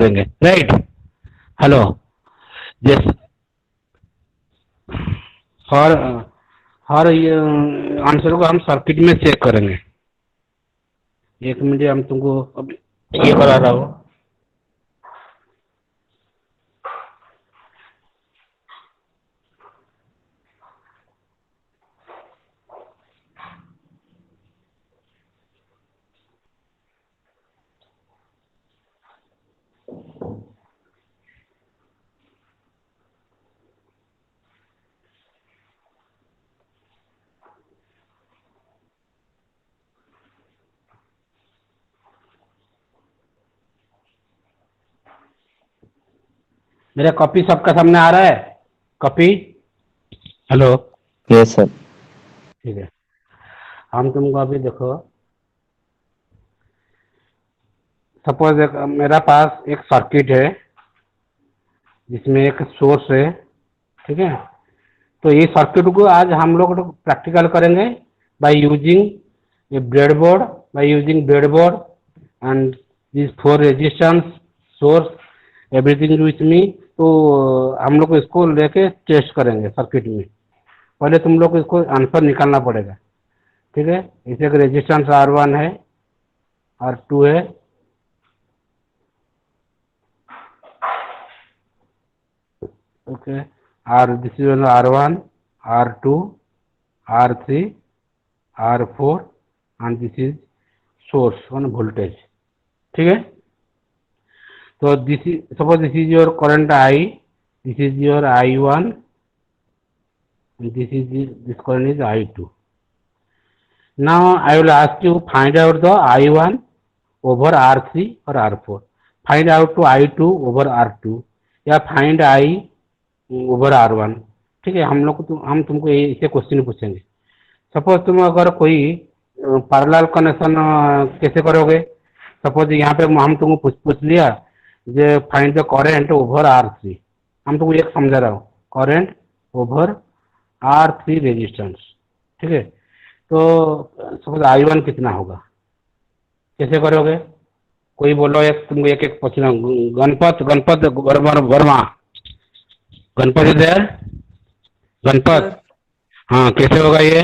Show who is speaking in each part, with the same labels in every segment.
Speaker 1: करेंगे, right. Hello. जैसे हर हर ये आंसर को हम सर्किट में चेक करेंगे। एक मिनट, हम तुमको अभी ये करा रहा हूँ। मेरा कॉपी सबका सामने आ रहा है? कॉपी? हेलो।
Speaker 2: Yes sir.
Speaker 1: ठीक है, हम तुमको अभी देखो, सपोज एक मेरा पास एक सर्किट है जिसमें एक सोर्स है, ठीक है। तो ये सर्किट को आज हम लोग प्रैक्टिकल करेंगे by using A breadboard, by using breadboard and this four resistance source everything with me. तो हम लोग इसको लेके टेस्ट करेंगे सर्किट में। पहले तुम लोग को इसको आंसर निकालना पड़ेगा, ठीक है। इसे एक रेजिस्टेंस R1 है, R2 है, okay, are this is R1, R2, R3, R4 and this is source one voltage, ठीक है। तो this is suppose this is your current I, this is your I1, this current is I2. Now I will ask you find out the I1 over R3 or R4. Find out to I2 over R2 या find I over R1, ठीक है। हम लोग को हम तुमको ऐसे question पूछेंगे। सपोज तुम अगर कोई पैरेलल कनेक्शन कैसे करोगे? सपोज यहाँ पे हम तुमको पूछ लिया जे find the current over R3। हम तुमको एक समझा रहा हूँ, करेंट ओवर R3 रेजिस्टेंस, ठीक है। तो सपोज I1 कितना होगा, कैसे करोगे? कोई बोलो, एक तुमको एक एक पूछना। गणपत गणपत वर्मा, गणपत इधर, गणपत।
Speaker 3: सर
Speaker 1: हाँ, कैसे होगा ये?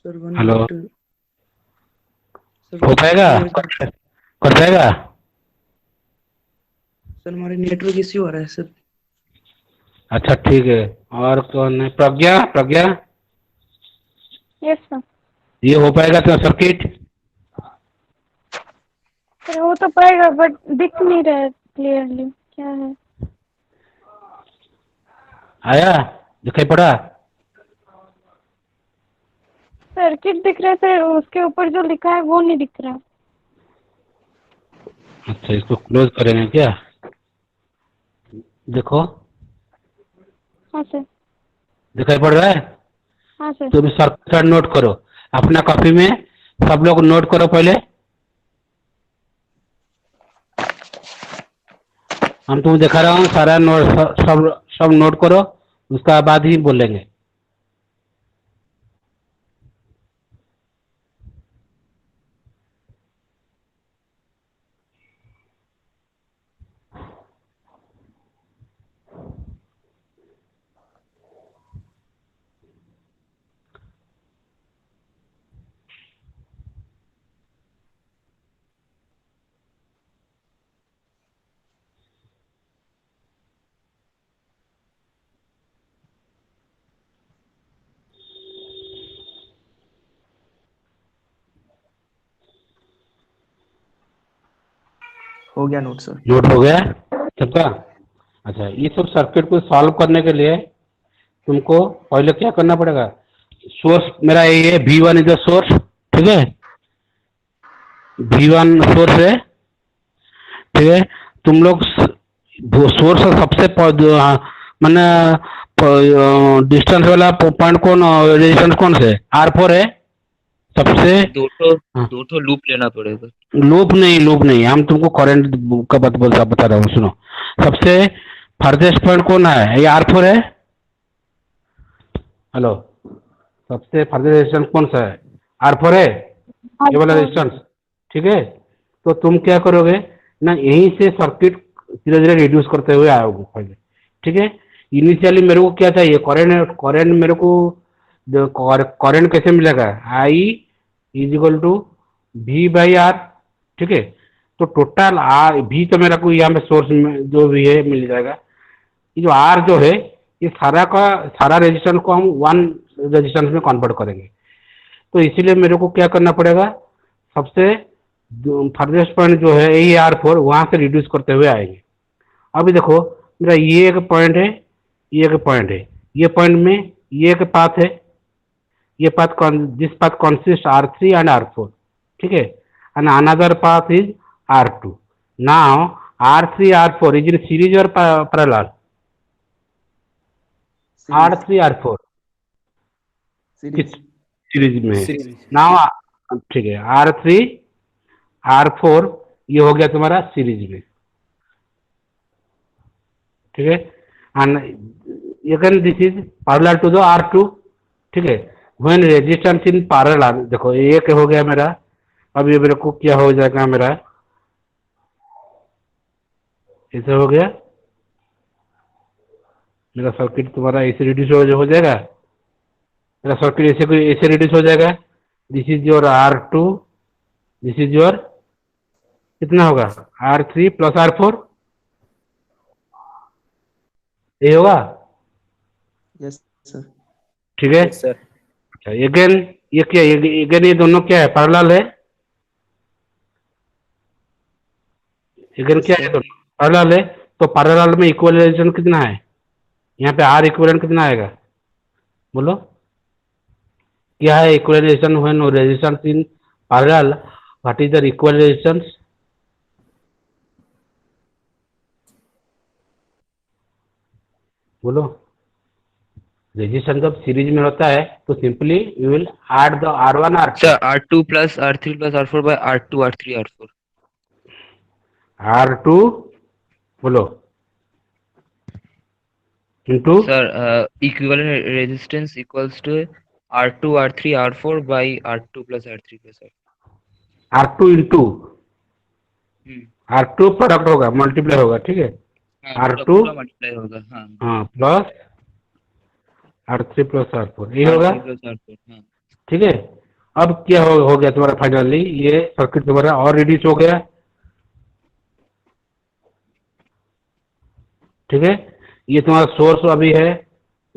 Speaker 3: Sir one
Speaker 1: hello,
Speaker 3: minute sir
Speaker 1: हो पाएगा?
Speaker 3: वन मिनट
Speaker 1: कर जाएगा?
Speaker 3: सर हमारे नेटवर्क इश्यू आ रहा है सर।
Speaker 1: अच्छा ठीक है। और कौन है? प्रज्ञा, प्रज्ञा
Speaker 4: यस सर।
Speaker 1: ये हो पाएगा तो सर्किट?
Speaker 4: सर वो तो पाएगा बट दिख नहीं रहा है क्लियरली, क्या है?
Speaker 1: आया? दिखाई पड़ा?
Speaker 4: सर्किट दिख रहा है सर, उसके ऊपर जो लिखा है वो नहीं दिख रहा।
Speaker 1: अच्छा, इसको क्लोज करेंगे क्या? देखो,
Speaker 4: हाँ सर।
Speaker 1: दिखाई पड़ रहा है?
Speaker 4: हाँ सर।
Speaker 1: तुम सर्किट नोट करो अपना कॉपी में, सब लोग नोट करो पहले। हम तुम दिखा रहा हूँ सारा नोट, सब सब नोट करो, उसका बाद ही बोलेंगे।
Speaker 3: हो गया नोट सर।
Speaker 1: नोट हो गया सबका? अच्छा, ये सब सर्किट को सॉल्व करने के लिए तुमको पहले क्या करना पड़ेगा? सोर्स मेरा ये है, V1 इज द सोर्स, ठीक है। V1 सोर्स है, ठीक है। तुम लोग सोर्स सबसे मैंने डिस्टेंस वाला पॉइंट कौन, रेजिस्टेंस कौन से? R4 है सबसे। हाँ,
Speaker 2: दो ठो लूप लेना पड़ेगा।
Speaker 1: लूप नहीं, लूप नहीं, हम तुमको करंट का बता रहा हूँ, सुनो। सबसे फर्देस्ट पॉइंट कौन है? ये R4 है। हेलो, सबसे फर्दर रेजिस्टेंस कौन सा है? R4 है। ये वाला
Speaker 4: R4।
Speaker 1: रेजिस्टेंस, ठीक है। तो तुम क्या करोगे ना, यहीं से सर्किट धीरे धीरे रिड्यूस करते हुए आओगे पहले, ठीक है। इनिशियली मेरे को क्या चाहिए, करंट, करंट मेरे को, करंट कैसे मिलेगा, I is equal to V by R, ठीक है। तो टोटल आर वी तो मेरा को यहाँ पे सोर्स में जो भी है मिल जाएगा। ये जो आर जो है, ये सारा का सारा रेजिस्टेंस को हम वन रेजिस्टेंस में कन्वर्ट करेंगे। तो इसीलिए मेरे को क्या करना पड़ेगा, सबसे फर्देस्ट पॉइंट जो है यही R4, वहां से रिड्यूस करते हुए आएंगे। अभी देखो, मेरा ये एक पॉइंट है, ये एक पॉइंट है, ये पॉइंट में ये एक पाथ है, ये path, this path consist R3 and R4, ठीक है, and another path is R2. Now R3 R4 is in series or parallel? R3 R4 किस
Speaker 3: सीरीज
Speaker 1: सीरीज में है?
Speaker 3: सीरीज
Speaker 1: नाउ ठीक है, R3 R4 ये हो गया तुम्हारा सीरीज में, ठीक है। And again this is parallel to the R2, ठीक है। व्हेन रेजिस्टेंस इन पैरेलल, देखो एक हो गया मेरा, अब ये मेरे को क्या हो जाएगा, मेरा ऐसे हो गया, मेरा सर्किट तुम्हारा ऐसे रिड्यूस हो जाएगा, मेरा सर्किट ऐसे रिड्यूस हो जाएगा। This is your R2, this is your कितना होगा, R3 प्लस R4, ये होगा,
Speaker 3: यस सर
Speaker 1: ठीक है।
Speaker 2: Yes sir.
Speaker 1: अच्छा अगेन ये क्या, अगेन ये दोनों क्या है, पैरेलल है, अगेन क्या है, दोनों पैरेलल है। तो पैरेलल में इक्वल रेजिस्टेंस कितना है, यहाँ पे R इक्विवेलेंट कितना आएगा, बोलो क्या है equal resistance when resistance in parallel, what is the equal resistance, बोलो। रेजिस्टेंस जब सीरीज में होता है तो simply you will add the R1 R2,
Speaker 2: sir R2 plus R3 plus R4 by R2 R3 R4।
Speaker 1: R2 बोलो into,
Speaker 2: sir equivalent resistance equals to R2 R3 R4 by R2 plus R3 plus R4।
Speaker 1: R2 into R2 product होगा, multiply होगा, ठीक है।
Speaker 2: हाँ,
Speaker 1: R2
Speaker 2: पूरा multiply होगा, हाँ।
Speaker 1: हाँ प्लस R3 प्लस R4 ये होगा,
Speaker 2: R3 plus R4, हाँ।
Speaker 1: ठीक है। अब क्या हो गया तुम्हारा, फाइनली ये सर्किट तुम्हारा और रिड्यूस हो गया, ठीक है। ये तुम्हारा सोर्स अभी है,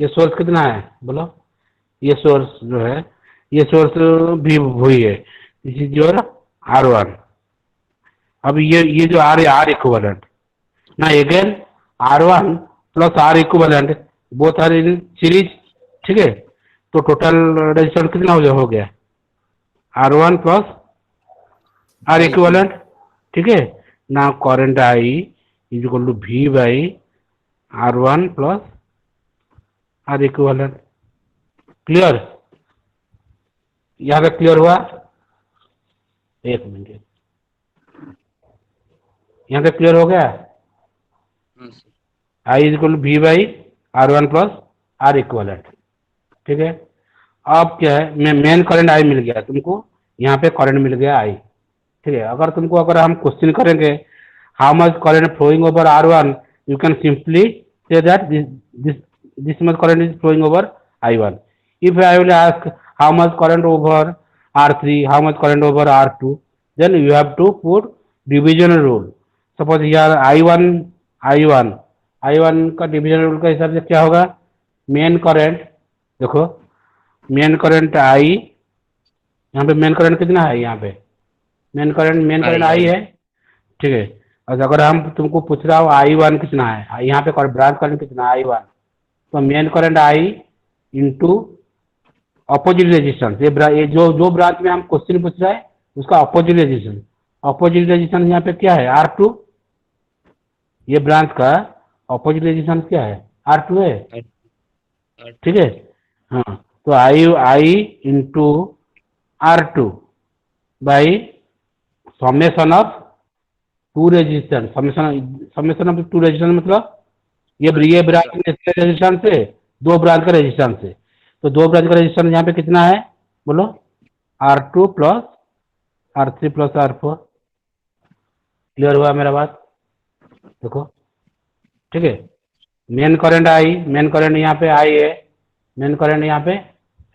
Speaker 1: ये सोर्स कितना है बोलो, ये सोर्स जो है, ये सोर्स भी वही है, दिस इज योर R1। अब ये जो R इक्विवेलेंट ना, again R1 plus R equivalent both are in series, ठीक है। तो टोटल रेजिस्टेंस कितना हो गया, R1 प्लस R इक्विवेलेंट, ठीक है। ना current I is equal to V by R1 plus R equivalent, clear, यहाँ पे क्लियर हुआ, एक मिनट, यहाँ पे क्लियर हो गया,
Speaker 2: हाँ sir.
Speaker 1: I is equal to V by R1 plus R equivalent, ठीक है। अब क्या है, मैं मेन करंट I मिल गया तुमको, यहाँ पे करंट मिल गया I, ठीक है। अगर हम क्वेश्चन करेंगे how much current flowing over R1, you can simply say that this much current is flowing over I1। If I will ask how much current over R3, how much current over R2, then you have to put division rule। Suppose यार I1 का division rule का हिसाब से क्या होगा, main current, देखो main current I, यहाँ पे मेन करंट कितना है, यहाँ पे मेन करंट I है, ठीक है। और अगर हम तुमको पूछ रहा हो I1 कितना है, यहाँ पे ब्रांच करंट कितना है I1, तो main current I into opposite resistance, ये जो ब्रांच में हम क्वेश्चन पूछ रहा है उसका अपोजिट रेजिस्टेंस यहाँ पे क्या है, R2, ये ब्रांच का अपोजिट रेजिस्टेंस क्या है, R2 है, ठीक है। हाँ तो I into R2 by summation of two resistance, summation of two resistance मतलब ये ब्रांच में रेजिस्टेंस है, दो ब्रांच का रेजिस्टेंस है, तो दो ब्रांच का रेजिस्टेंस यहाँ पे कितना है बोलो, R2 plus R3 plus R4। Clear हुआ मेरा बात? देखो, ठीक है। मेन करंट यहाँ पे आई है, मेन करंट यहाँ पे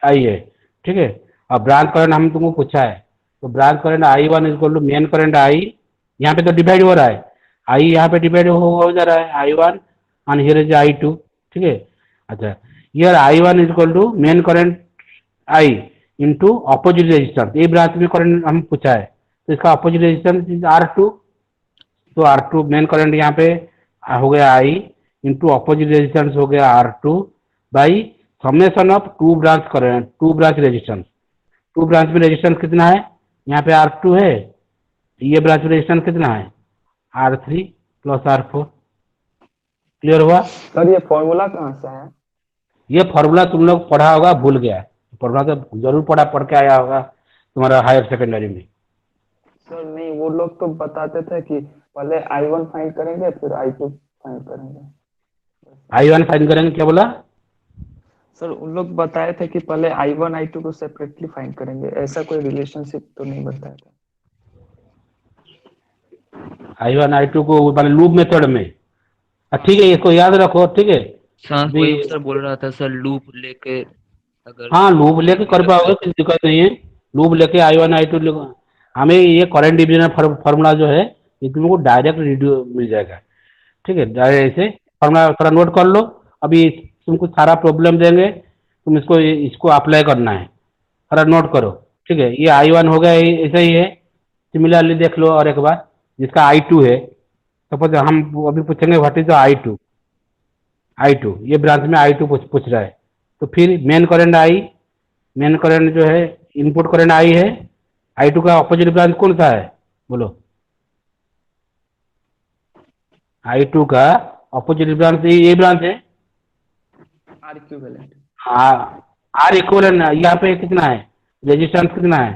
Speaker 1: आई है, ठीक है। अब ब्रांच करंट हम तुमको पूछा है, तो branch current I1 equal to main current I, यहाँ पे तो डिवाइड हो रहा है, आई यहाँ पे डिवाइड हो जा रहा है I1 and here is I2, ठीक है। अच्छा, here I1 equal to main current I into opposite resistance, ये ब्रांच में करंट हम पूछा है, तो इसका ऑपोजिट रेजिस्टेंस इज R2, तो R2 मेन करंट यहाँ पे हो गया आई इंटू अपोजिट रेजिस्टेंस हो गया R2 by summation of two branch current, two branch resistance. Two branch में रेजिस्टेंस कितना है, यहाँ पे R2 है, ये ब्रांच में रेजिस्टेंस कितना है R3 प्लस R4। क्लियर हुआ?
Speaker 3: सर ये फॉर्मूला कहाँ से है?
Speaker 1: ये फॉर्मूला तुम लोग पढ़ा होगा, भूल गया है। फॉर्मूला तो जरूर पढ़ के आया होगा तुम्हारा हायर सेकेंडरी में।
Speaker 3: सर नहीं, वो लोग तो बताते थे कि पहले I1 फाइंड करेंगे फिर I2 फाइंड करेंगे।
Speaker 1: I1 फाइंड करेंगे, क्या बोला?
Speaker 3: सर उन लोग बताए थे कि पहले I1 I2 को सेपरेटली फाइंड करेंगे, ऐसा कोई रिलेशनशिप तो नहीं बताया था।
Speaker 1: I1 I2 को मतलब लूप मेथड में। ठीक है, इसको याद रखो, ठीक है।
Speaker 2: सर
Speaker 1: अभी
Speaker 2: वही सर बोल रहा था सर, लूप लेके अगर
Speaker 1: हाँ, लूप लेके
Speaker 2: करने
Speaker 1: कर
Speaker 2: लग
Speaker 1: पाओगे,
Speaker 2: गए।
Speaker 1: कुछ दिक्कत नहीं है। लूप लेके I1 I2 हमें ये करंट डिवीजन फार्मूला जो है, ये तुमको डायरेक्ट मिल जाएगा, ठीक है। डायरेक्ट ऐसे फार्मूला थोड़ा नोट कर लो। अभी तुमको सारा प्रॉब्लम देंगे, तुम इसको इसको अप्लाई करना है, थोड़ा नोट करो, ठीक है। ये I1 हो गया, ऐसा ही है। सिमिलरली देख लो और एक बार, जिसका I2 है, सपोज हम अभी पूछेंगे व्हाट इज द I2, ये ब्रांच में I2 पूछ रहा है, तो फिर मेन करंट जो है, इनपुट करंट आई है, I2 का ऑपोजिट ब्रांच कौन सा है बोलो? I2 का ऑपोजिट ब्रांच ये ब्रांच है।
Speaker 3: R equivalent.
Speaker 1: आर इक्वलेंट यहाँ पे कितना है, रेजिस्टेंस कितना है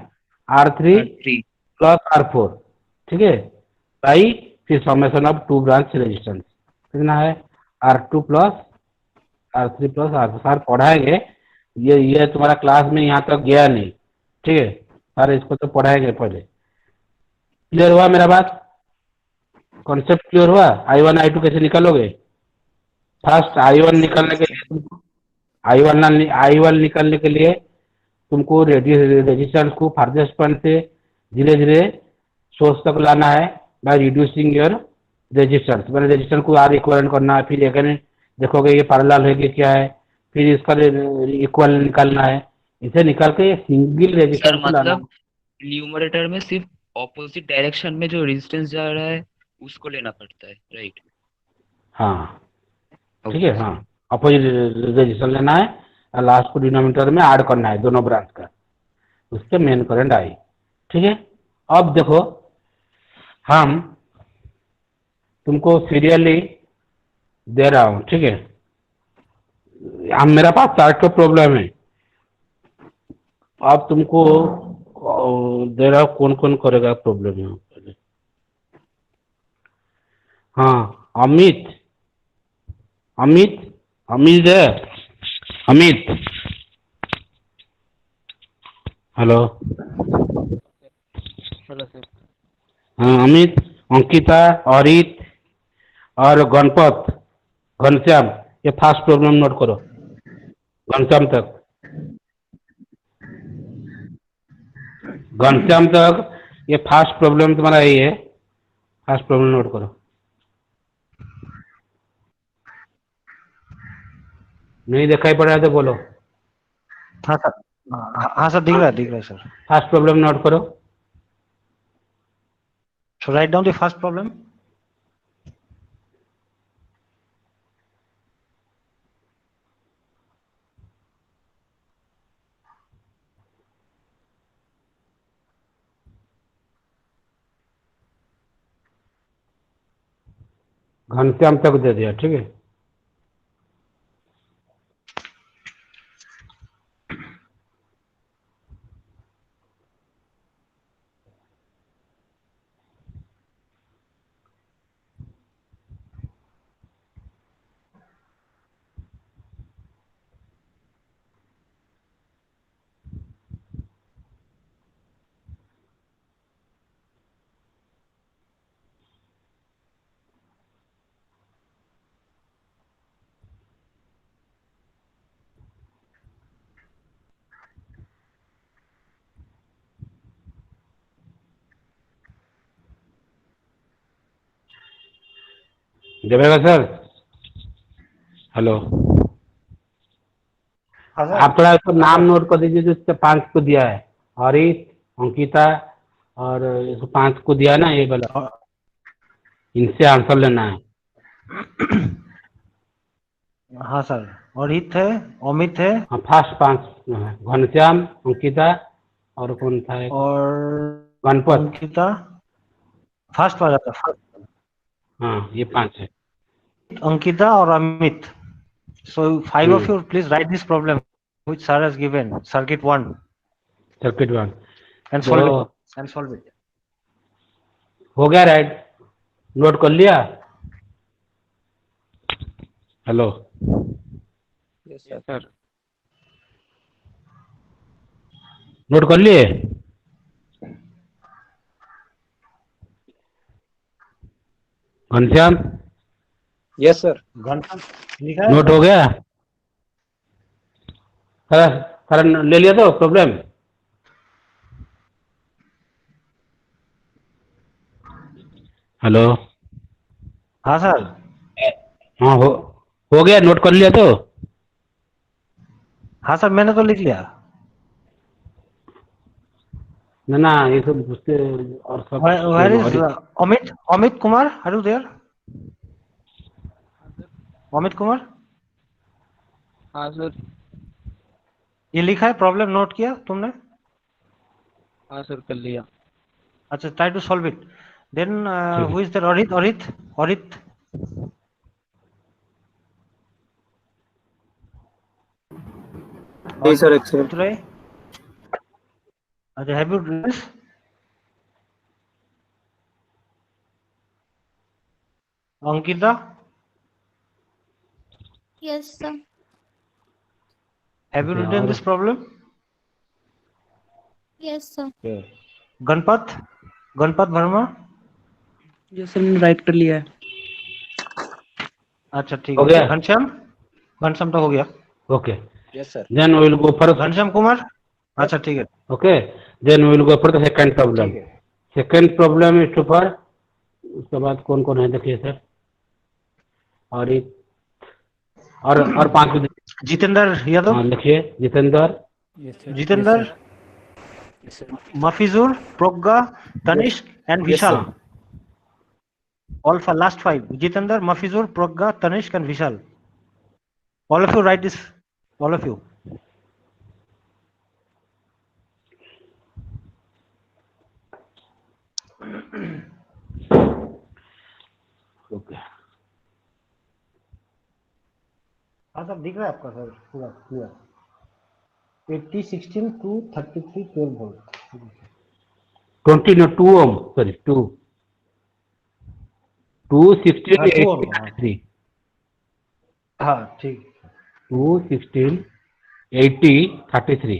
Speaker 1: R3
Speaker 2: R3।
Speaker 1: प्लस R4, ठीक है। बाई फिर summation of two branch resistance कितना है R2 plus R3 plus R4। Sir पढ़ाएंगे, ये तुम्हारा क्लास में यहाँ तक गया नहीं, ठीक है। सर इसको तो पढ़ाएंगे पहले। क्लियर हुआ मेरा बात? कॉन्सेप्ट क्लियर हुआ? I1 I2 कैसे निकालोगे? फर्स्ट I1
Speaker 3: यस सर,
Speaker 1: निकालने
Speaker 3: यस
Speaker 1: के
Speaker 3: सर।
Speaker 1: लिए तुमको I1 निकालने के लिए तुमको रेजिस्टेंस को फारदेस्ट पॉइंट से धीरे धीरे सोर्स तक लाना है बाय रिड्यूसिंग योर रेजिस्टेंस। मैंने रेजिस्टेंस को आर इक्वलेंट करना है, फिर अगेन देखोगे ये पैरेलल है कि क्या है, फिर इसका इक्वल निकालना है। इसे निकाल के सिंगल
Speaker 2: सर
Speaker 1: रेजिस्टेंस को लाना है।
Speaker 2: मतलब न्यूमरेटर में सिर्फ ऑपोजिट डायरेक्शन में जो रेजिस्टेंस जा रहा है उसको लेना पड़ता है, राइट?
Speaker 1: हाँ, ठीक
Speaker 2: ओके
Speaker 1: है, हाँ।
Speaker 2: सर।
Speaker 1: अपोजिट रेजिस्टेंस लेना है और लास्ट को डिनोमिनेटर में ऐड करना है दोनों ब्रांच का, उसके मेन करंट आई, ठीक है। अब देखो, हम तुमको सीरियली दे रहा हूँ, ठीक है। हम मेरा पास 4 प्रॉब्लम है। अब तुमको दे रहा हूँ, कौन कौन करेगा प्रॉब्लम यहाँ पहले? हाँ, अमित, अमित, अमित है, अमित, हेलो।
Speaker 2: Hello sir.
Speaker 1: हाँ अमित, अंकिता, अरित और गणपत, घनश्याम, ये फास्ट प्रॉब्लम नोट करो, घनश्याम तक, घनश्याम तक ये फास्ट प्रॉब्लम तुम्हारा यही है। फास्ट प्रॉब्लम नोट करो। नहीं दिखाई पड़ रहा है तो बोलो।
Speaker 5: हाँ सर। हाँ हाँ सर, दिख रहा है सर।
Speaker 1: फास्ट प्रॉब्लम नोट करो।
Speaker 5: So write down the first problem.
Speaker 1: Ghanshyam तक दे दिया, ठीक है। देवेगा सर? हेलो,
Speaker 5: हाँ सर।
Speaker 1: आप थोड़ा इसको नाम नोट कर दीजिए जो इसके 5 को दिया है, हरीश, अंकिता और इसको 5 को दिया है ना, ये वाला, इनसे आंसर लेना है।
Speaker 5: हाँ सर, अरित है, अमित है
Speaker 1: हाँ, फर्स्ट 5 है, घनश्याम, अंकिता और कौन था एक,
Speaker 5: और
Speaker 1: गणपत।
Speaker 5: अंकिता फर्स्ट आ जाता है।
Speaker 1: हाँ, ये 5 है।
Speaker 5: अंकिता और Amit. So 5 of you please write this problem which sir has given, circuit 1,
Speaker 1: circuit 1
Speaker 5: and
Speaker 1: तो
Speaker 5: solve it.
Speaker 1: हो गया राइट? नोट कर लिया? Hello,
Speaker 2: Yes, sir.
Speaker 1: नोट कर लिए? Ghanshyam,
Speaker 2: Yes, sir.
Speaker 5: घंटा लिखा है
Speaker 1: नोट हो गया? सर ले लिया तो प्रॉब्लम? हेलो,
Speaker 5: हाँ सर।
Speaker 1: हाँ हो गया, नोट कर लिया तो?
Speaker 5: हाँ सर, मैंने तो लिख लिया।
Speaker 1: ना ये सब उससे और सब
Speaker 5: Where is
Speaker 1: और
Speaker 5: Amit Kumar, are you there? Amit Kumar,
Speaker 2: हाँ सर।
Speaker 5: ये लिखा है, प्रॉब्लम नोट किया तुमने?
Speaker 2: हाँ सर, कर लिया।
Speaker 5: अच्छा, try to solve it then.
Speaker 1: ठीक
Speaker 5: who is there? Arit
Speaker 6: ji sir, except.
Speaker 5: Ray? अच्छा, have you done this? Ankita,
Speaker 7: Yes, sir.
Speaker 5: Have you
Speaker 1: है।
Speaker 5: रिटन
Speaker 1: और
Speaker 5: this problem?
Speaker 7: Yes, sir.
Speaker 5: Ganpat Verma.
Speaker 2: Yes, sir, मैंने राइट कर लिया है।
Speaker 5: अच्छा ठीक
Speaker 1: हो
Speaker 5: है।
Speaker 1: गया?
Speaker 5: घनश्याम तो हो गया।
Speaker 1: Okay,
Speaker 2: Yes, sir.
Speaker 1: Then we will go for
Speaker 5: Ghanshyam Kumar, अच्छा ठीक है।
Speaker 1: Okay, then we will go for the second problem.
Speaker 5: ठीक है।
Speaker 1: Second problem is two four, उसके बाद कौन कौन है देखिए सर, और एक और 5 को
Speaker 5: जितेंद्र यादव।
Speaker 1: हाँ लिखिए,
Speaker 5: Jitendra, Mafizur, Pragya, Tanishk and Vishal. All for last 5. Jitendra, Mafizur, Pragga, Tanishk and Vishal. All of you write this. All of you.
Speaker 1: Okay.
Speaker 5: हाँ सर, दिख रहा है आपका सर पूरा clear. 80, 16 to 33, 12 volt.
Speaker 1: 20 no 2 ohm, sorry 2 16
Speaker 5: हाँ 2
Speaker 1: 80
Speaker 5: ohm,
Speaker 1: 33
Speaker 5: हाँ ठीक।
Speaker 1: 2 16 80 33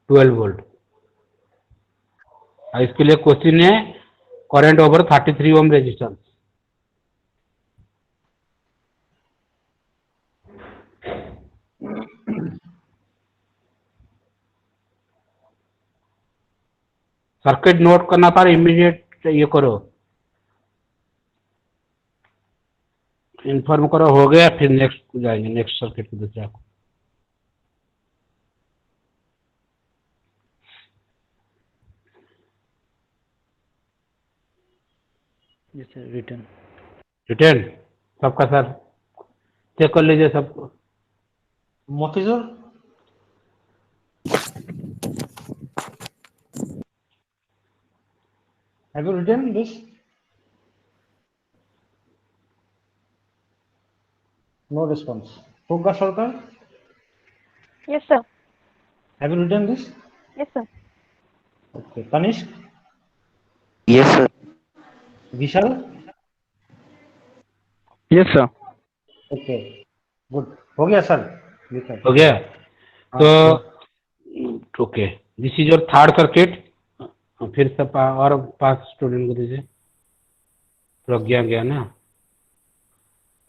Speaker 1: 12 वोल्ट। और इसके लिए क्वेश्चन है current over 33 ohm resistance. Circuit note करना पर इमीडिएट ये करो, इन्फॉर्म करो, हो गया फिर नेक्स्ट जाएंगे, नेक्स्ट सर्किट को दूसरा को। रिटर्न सबका सर चेक कर लीजिए सबको।
Speaker 5: Mafizur, have you written this? No response. Pragga Sarkar,
Speaker 4: Yes, sir.
Speaker 5: have you written this?
Speaker 4: Yes, sir.
Speaker 5: Okay. Tanishk,
Speaker 2: Yes, sir.
Speaker 5: Vishal,
Speaker 2: Yes, sir.
Speaker 5: okay. Good. हो गया sir, लिखा है।
Speaker 1: हो गया
Speaker 5: हाँ,
Speaker 1: तो okay, this is your third circuit. फिर सब और 5 स्टूडेंट को दीजिए। प्रज्ञा गया ना,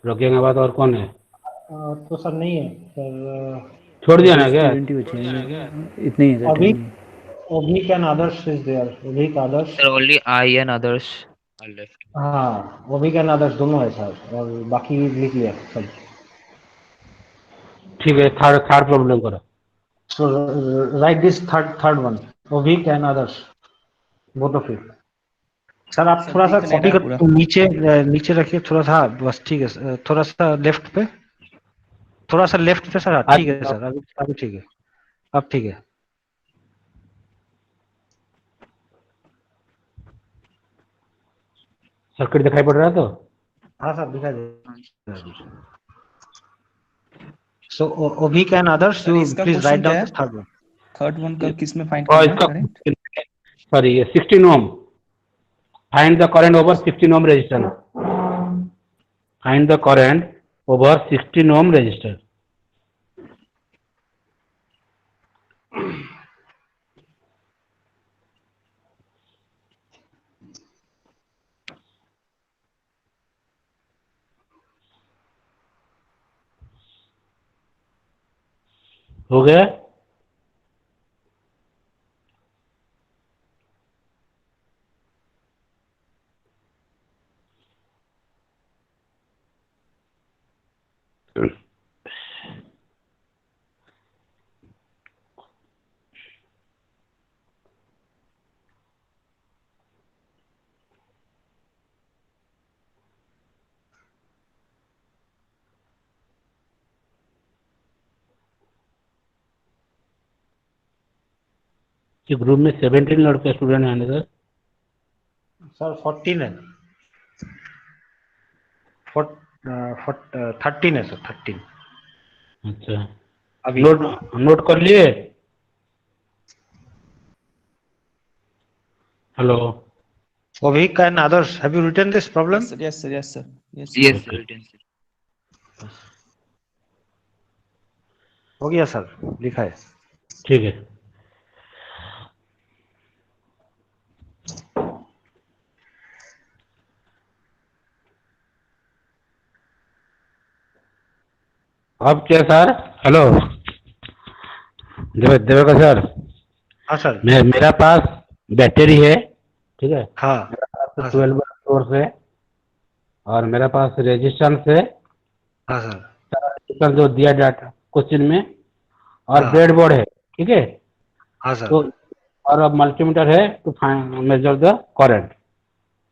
Speaker 1: प्रज्ञा के बाद और कौन है?
Speaker 5: तो सर नहीं है सर।
Speaker 1: छोड़ दिया ना क्या?
Speaker 8: इतने ही है
Speaker 5: Abhik and others is there. Abhik, others.
Speaker 2: Sir, only I and others. are left.
Speaker 5: हाँ ओबिक एंड आदर्श दोनों है सर, और बाकी लिख लिया सब।
Speaker 1: ठीक है, थर्ड प्रॉब्लम करो।
Speaker 5: So write this third one. Ovik and others, both of you. Sir आप
Speaker 3: सर
Speaker 5: थोड़ा सा
Speaker 3: दिख नहीं
Speaker 5: कॉपी
Speaker 3: रहा
Speaker 5: कर
Speaker 3: पूरा।
Speaker 5: नीचे नीचे रखिए थोड़ा सा, हाँ, बस ठीक है थोड़ा सा लेफ्ट पे, थोड़ा सा लेफ्ट पे सर, हाँ, ठीक है सर, अभी ठीक है, अब ठीक है।
Speaker 1: सर्किट दिखाई पड़ रहा है तो?
Speaker 5: हाँ सर दिखा दे। So Ovik and others,
Speaker 3: sir
Speaker 5: you
Speaker 3: इसका
Speaker 5: प्लीज राइट
Speaker 3: क्वेश्चन क्या
Speaker 5: डाउन
Speaker 3: है?
Speaker 5: The third one.
Speaker 3: Third one का किस में फाइंड
Speaker 1: और
Speaker 3: करना है
Speaker 1: इसका
Speaker 3: current?
Speaker 1: Sorry 16 ohm, find the current over 16 ohm resistance, find the current over 16 ohm resistance. हो गया? कि ग्रुप में 17 लड़के स्टूडेंट हैं ना सर?
Speaker 5: सर 14 है, 13 है सर, 13।
Speaker 1: अच्छा,
Speaker 5: अभी
Speaker 1: नोट कर लिए? Hello,
Speaker 5: Ovik and others, have you written this problem?
Speaker 3: Yes sir, yes sir, yes sir, yes sir.
Speaker 2: Yes,
Speaker 1: Okay.
Speaker 2: written, sir.
Speaker 5: हो गया सर, लिखा है।
Speaker 1: ठीक है। अब क्या सर? हेलो देवेकर सर,
Speaker 5: हाँ सर।
Speaker 1: मेरा पास बैटरी है, ठीक है,
Speaker 5: हाँ
Speaker 1: मेरा पास
Speaker 5: हाँ सर।
Speaker 1: 12 वोल्ट सोर्स है, और मेरा पास रेजिस्टेंस है,
Speaker 5: हाँ सर।
Speaker 1: सारा रेजिस्टेंस जो दिया डाटा क्वेश्चन में, और
Speaker 5: हाँ
Speaker 1: ब्रेडबोर्ड है, ठीक है।
Speaker 5: हाँ सर।
Speaker 1: तो और अब मल्टीमीटर है टू मेजर द करंट।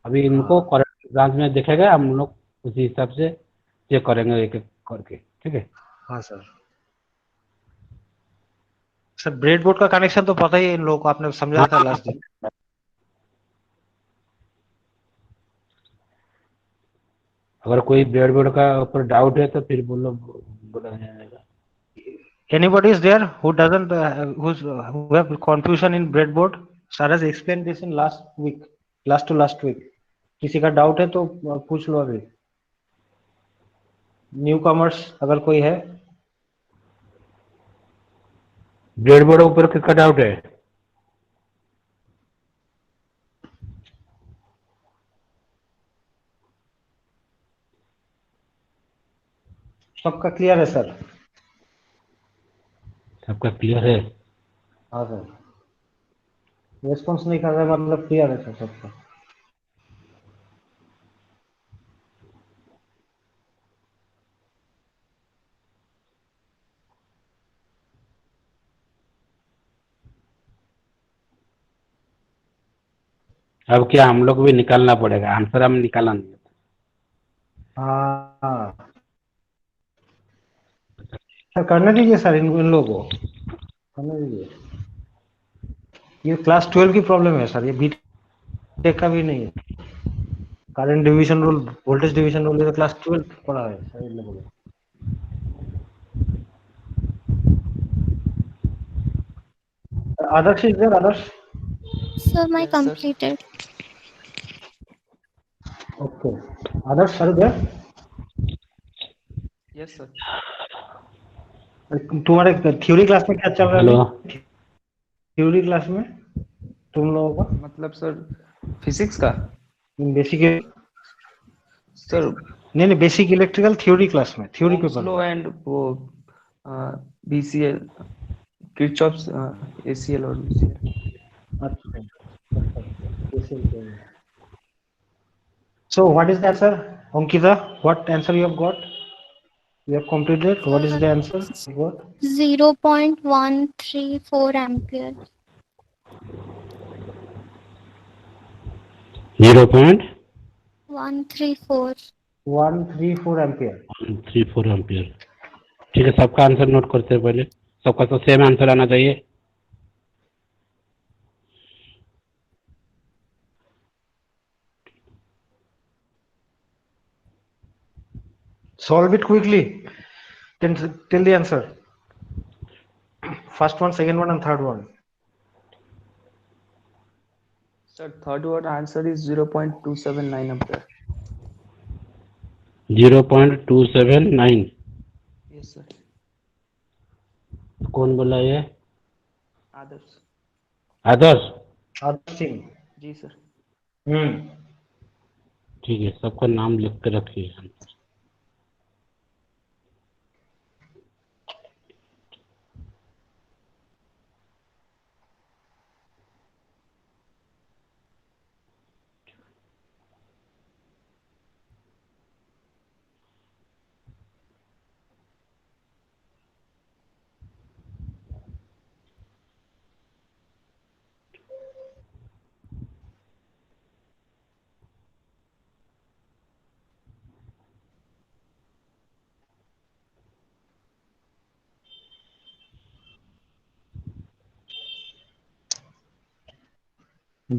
Speaker 1: अभी इनको
Speaker 5: हाँ
Speaker 1: करंट ब्रांच में देखेगा, हम लोग उसी हिसाब से चेक करेंगे एक एक करके, ठीक है।
Speaker 5: हाँ सर। सर ब्रेडबोर्ड का कनेक्शन तो पता ही है इन लोगों को, आपने समझाया था
Speaker 1: हाँ,
Speaker 5: लास्ट दिन।
Speaker 1: अगर कोई ब्रेडबोर्ड का ऊपर डाउट है तो फिर बोला जाएगा।
Speaker 5: Anybody is there who doesn't who have confusion in breadboard? Sir has explained this in last week, last to last week. किसी का डाउट है तो पूछ लो अभी। न्यू कॉमर्स अगर कोई है।
Speaker 1: ब्रेडबोर्ड के ऊपर किसका डाउट है?
Speaker 5: सबका क्लियर है सर?
Speaker 1: सबका क्लियर है?
Speaker 5: हाँ सर, रेस्पॉन्स नहीं कर रहे मतलब क्लियर है सर सबका।
Speaker 1: अब क्या हम लोग भी निकालना पड़ेगा? आंसर हम निकाला नहीं है।
Speaker 5: हाँ सर, करने दीजिए सर इन लोगों को, करने दीजिए। ये क्लास 12 की प्रॉब्लम है सर, ये बीटेक का भी नहीं है। Current division rule, voltage division rule, ये क्लास 12 पढ़ा है सर इन लोगों ने। Others is there, others?
Speaker 6: Sir, my
Speaker 3: Yes, sir.
Speaker 6: completed.
Speaker 5: Okay. Others are there?
Speaker 3: Yes sir.
Speaker 5: तुम्हारे थ्योरी क्लास में क्या चल रहा
Speaker 1: हेलो,
Speaker 5: है? थ्योरी क्लास में तुम लोगों का
Speaker 3: मतलब सर फिजिक्स का?
Speaker 5: बेसिक,
Speaker 3: सर
Speaker 5: नहीं बेसिक इलेक्ट्रिकल थ्योरी क्लास में, थ्योरी पेपर
Speaker 3: लो एंड वो बीसीएल, किरचॉफ्स एसीएल और बीसीएल।
Speaker 5: अच्छा, So what is the answer, Ankita? What answer you have got? You have completed. What is the answer you got?
Speaker 6: 0.134 ampere.
Speaker 1: 0.134
Speaker 6: 134.
Speaker 5: 134 ampere.
Speaker 1: Ampere. ठीक है, सबका answer note करते हैं पहले। सबका तो सेम आंसर आना चाहिए।
Speaker 5: Solve it quickly. Then tell the answer. First one, second one, and third one.
Speaker 3: Sir, third one answer is 0.279 ampere.
Speaker 1: 0.279।
Speaker 3: Yes, sir.
Speaker 1: कौन बोला ये?
Speaker 3: Others.
Speaker 1: आदर्श।
Speaker 5: Other thing.
Speaker 3: जी सर।
Speaker 1: ठीक है, सबका नाम लिख के रखिए।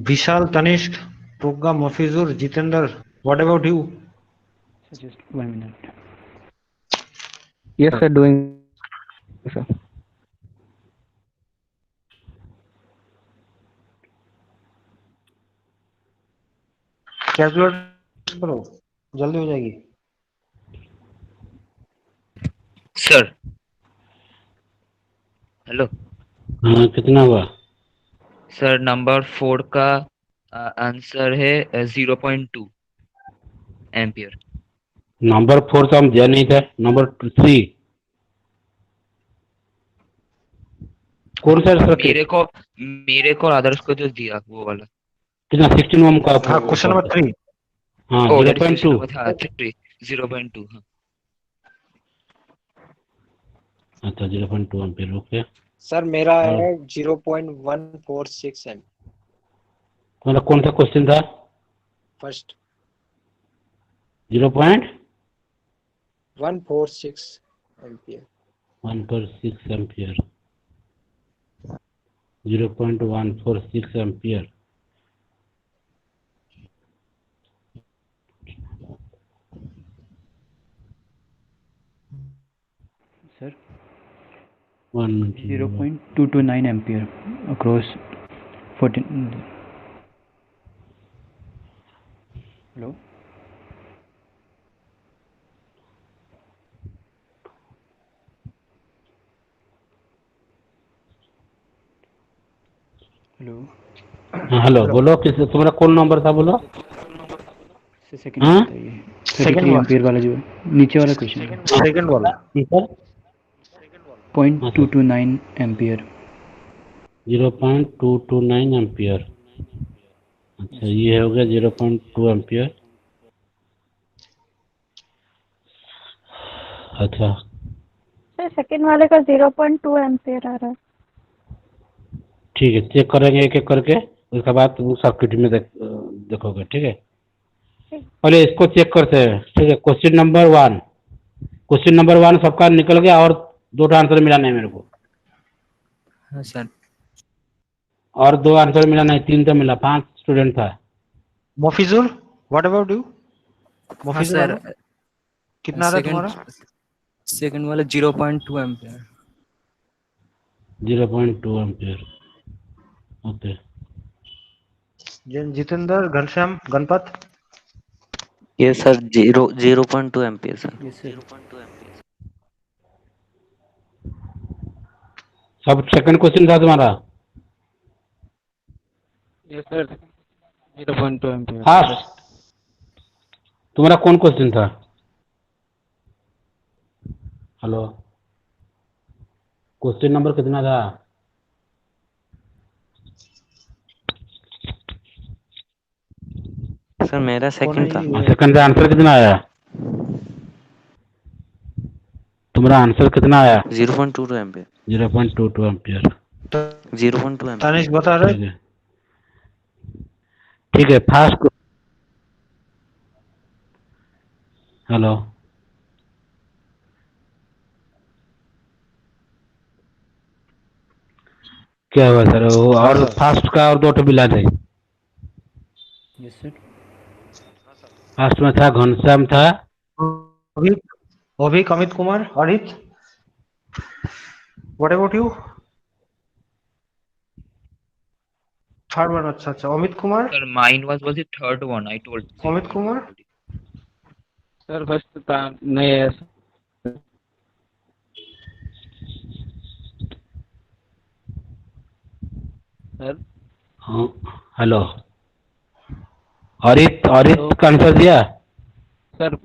Speaker 5: Vishal, Tanishq, Pugga, Mafizur, Jitender. What about you?
Speaker 8: So just 1 minute. Yes, sir. Doing, sir.
Speaker 5: Calculate करो, जल्दी हो जाएगी।
Speaker 2: सर हेलो
Speaker 1: हाँ, कितना हुआ?
Speaker 2: सर नंबर 4 का आंसर है 0.2 एम्पियर।
Speaker 1: नंबर 4 तो हम दिया नहीं था। नंबर 3 कौन सा सर्किट?
Speaker 2: मेरे को आदर्श को जो दिया वो वाला।
Speaker 1: कितना? 16 ओम का।
Speaker 5: हाँ, क्वेश्चन नंबर 3।
Speaker 1: हाँ,
Speaker 2: ओ दैट इज
Speaker 1: 0.2।
Speaker 2: 0.2 हाँ।
Speaker 1: अच्छा, 0.2 एम्पियर। ओके
Speaker 7: सर मेरा है 0.146 एम।
Speaker 1: तुम्हारा कौन सा क्वेश्चन था?
Speaker 7: First
Speaker 1: 0.146
Speaker 7: ampere.
Speaker 1: 0.146 ampere.
Speaker 8: Sir,
Speaker 1: 1 minute.
Speaker 8: 0.229 ampere across 14. Hello. Hello.
Speaker 1: हाँ, हेलो, बोलो। किस तुम्हारा कौन नंबर था? बोलो।
Speaker 8: सेकंड
Speaker 1: हाँ?
Speaker 8: बताइए।
Speaker 5: Second
Speaker 8: 33
Speaker 5: one.
Speaker 8: एम्पियर वाला जो नीचे वाला क्वेश्चन है।
Speaker 5: सेकंड वाला।
Speaker 1: Sir
Speaker 8: 0.229 ampere.
Speaker 1: 0.229 एम्पियर। अच्छा, ये हो गया 0.2 एम्पियर। अच्छा,
Speaker 4: सर सेकंड वाले का 0.2 एम्पियर आ रहा है।
Speaker 1: ठीक है, चेक करेंगे एक एक करके। उसके बाद सर्किट में देखोगे। ठीक है, पहले इसको चेक करते हैं। ठीक है, क्वेश्चन नंबर 1 सबका निकल गया और 2 आंसर मिला नहीं मेरे को।
Speaker 2: हाँ सर।
Speaker 1: और 2 आंसर मिला नहीं, 3 तो मिला। 5 स्टूडेंट था।
Speaker 5: Mafizur, what about you?
Speaker 9: हाँ
Speaker 5: Mafizur
Speaker 9: सर,
Speaker 5: वाला कितना आ रहा है तुम्हारा?
Speaker 9: सेकंड वाला 0.2 ampere.
Speaker 1: 0.2 ampere. Okay.
Speaker 5: Jitendra, Ghanshyam, Ganpat.
Speaker 10: ये sir 0.2 ampere sir.
Speaker 8: Yes sir.
Speaker 1: सब सेकंड क्वेश्चन था तुम्हारा?
Speaker 9: Yes sir 0.2 ampere.
Speaker 1: हाँ, तुम्हारा कौन क्वेश्चन था? हेलो, क्वेश्चन नंबर कितना था?
Speaker 10: सर मेरा सेकंड था।
Speaker 1: सेकंड का आंसर कितना आया? तुम्हारा आंसर कितना आया?
Speaker 10: 0.22 एम्पियर।
Speaker 1: 0.22 एम्पियर।
Speaker 10: 0.2 एम्पियर।
Speaker 5: तानिश बता रहे।
Speaker 1: ठीक है, ठीक है। फास्ट। हेलो, क्या हुआ सर? वो
Speaker 5: हाँ
Speaker 1: और
Speaker 5: सर।
Speaker 1: फास्ट का और 2 बिला थे।
Speaker 8: Yes sir.
Speaker 1: फास्ट में था घनश्याम था।
Speaker 5: Abhik Amit Kumar Arit. What about you? Third one. अच्छा अच्छा, Amit Kumar.
Speaker 2: Sir, mine was the third one. I told
Speaker 5: Amit
Speaker 2: 0.2
Speaker 5: Kumar.
Speaker 2: already.
Speaker 9: Sir first था नहीं है सर।
Speaker 1: हाँ, हेलो। अरित का आंसर दिया?
Speaker 9: सर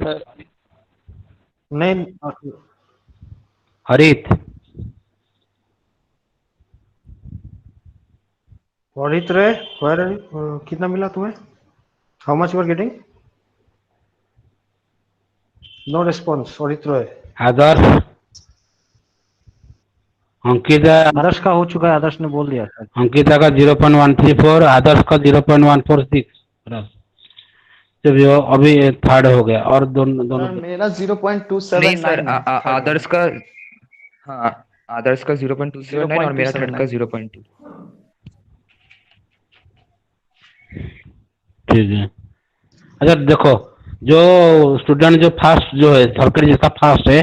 Speaker 5: नहीं
Speaker 1: अरित।
Speaker 5: अरित रे, where are you? कितना मिला तुम्हें? How much you are getting? No response Arit Ray.
Speaker 1: Adarsh. Ankita.
Speaker 5: आदर्श का हो चुका है, आदर्श ने बोल दिया सर।
Speaker 1: अंकिता का 0.134, आदर्श का 0.146। जब ये अभी थर्ड हो गया और दोनों
Speaker 3: सर
Speaker 1: दोनों
Speaker 3: मेरा 0.279
Speaker 2: नहीं सर,
Speaker 3: है third
Speaker 2: आदर्श का, हाँ आदर्श का 0.279 और मेरा थर्ड का 0.2।
Speaker 1: ठीक है। अच्छा देखो, जो स्टूडेंट जो फास्ट जो है सर्किट जिसका फास्ट है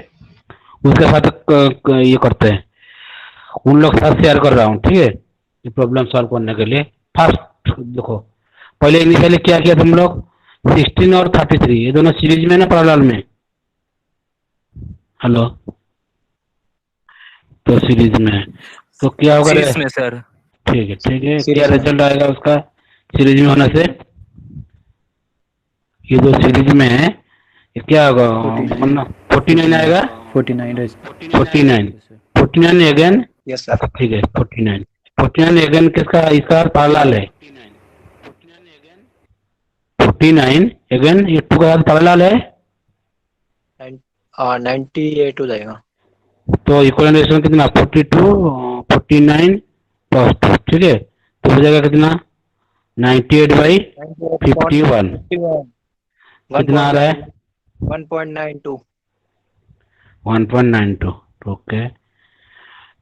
Speaker 1: उसके साथ ये करते हैं, उन लोग के साथ शेयर कर रहा हूँ। ठीक है, ये प्रॉब्लम सॉल्व करने के लिए। फास्ट देखो, पहले इनिशियली क्या किया तुम लोग? 16 और 33 ये दोनों सीरीज में ना पैरेलल में? हेलो, तो सीरीज में तो क्या होगा?
Speaker 9: सीरीज में सर।
Speaker 1: ठीक है, ठीक है।
Speaker 7: Series
Speaker 1: क्या
Speaker 7: में।
Speaker 1: रिजल्ट आएगा उसका सीरीज में होने से? ये जो सीरीज में है ये क्या होगा? 49 आएगा।
Speaker 8: 49
Speaker 1: 49 अगेन।
Speaker 7: Yes sir.
Speaker 1: ठीक है, 49 अगेन किसका? इसका पैरेलल है। 49 अगेन ये 2 का पैरेलल है।
Speaker 7: 98 हो जाएगा।
Speaker 1: तो इक्विवेलेंट रेशियो कितना? 42 49 प्लस 2। ठीक है, तो हो जाएगा कितना? 98/51। कितना आ रहा है?
Speaker 7: 1.92।
Speaker 1: 1.92। ओके,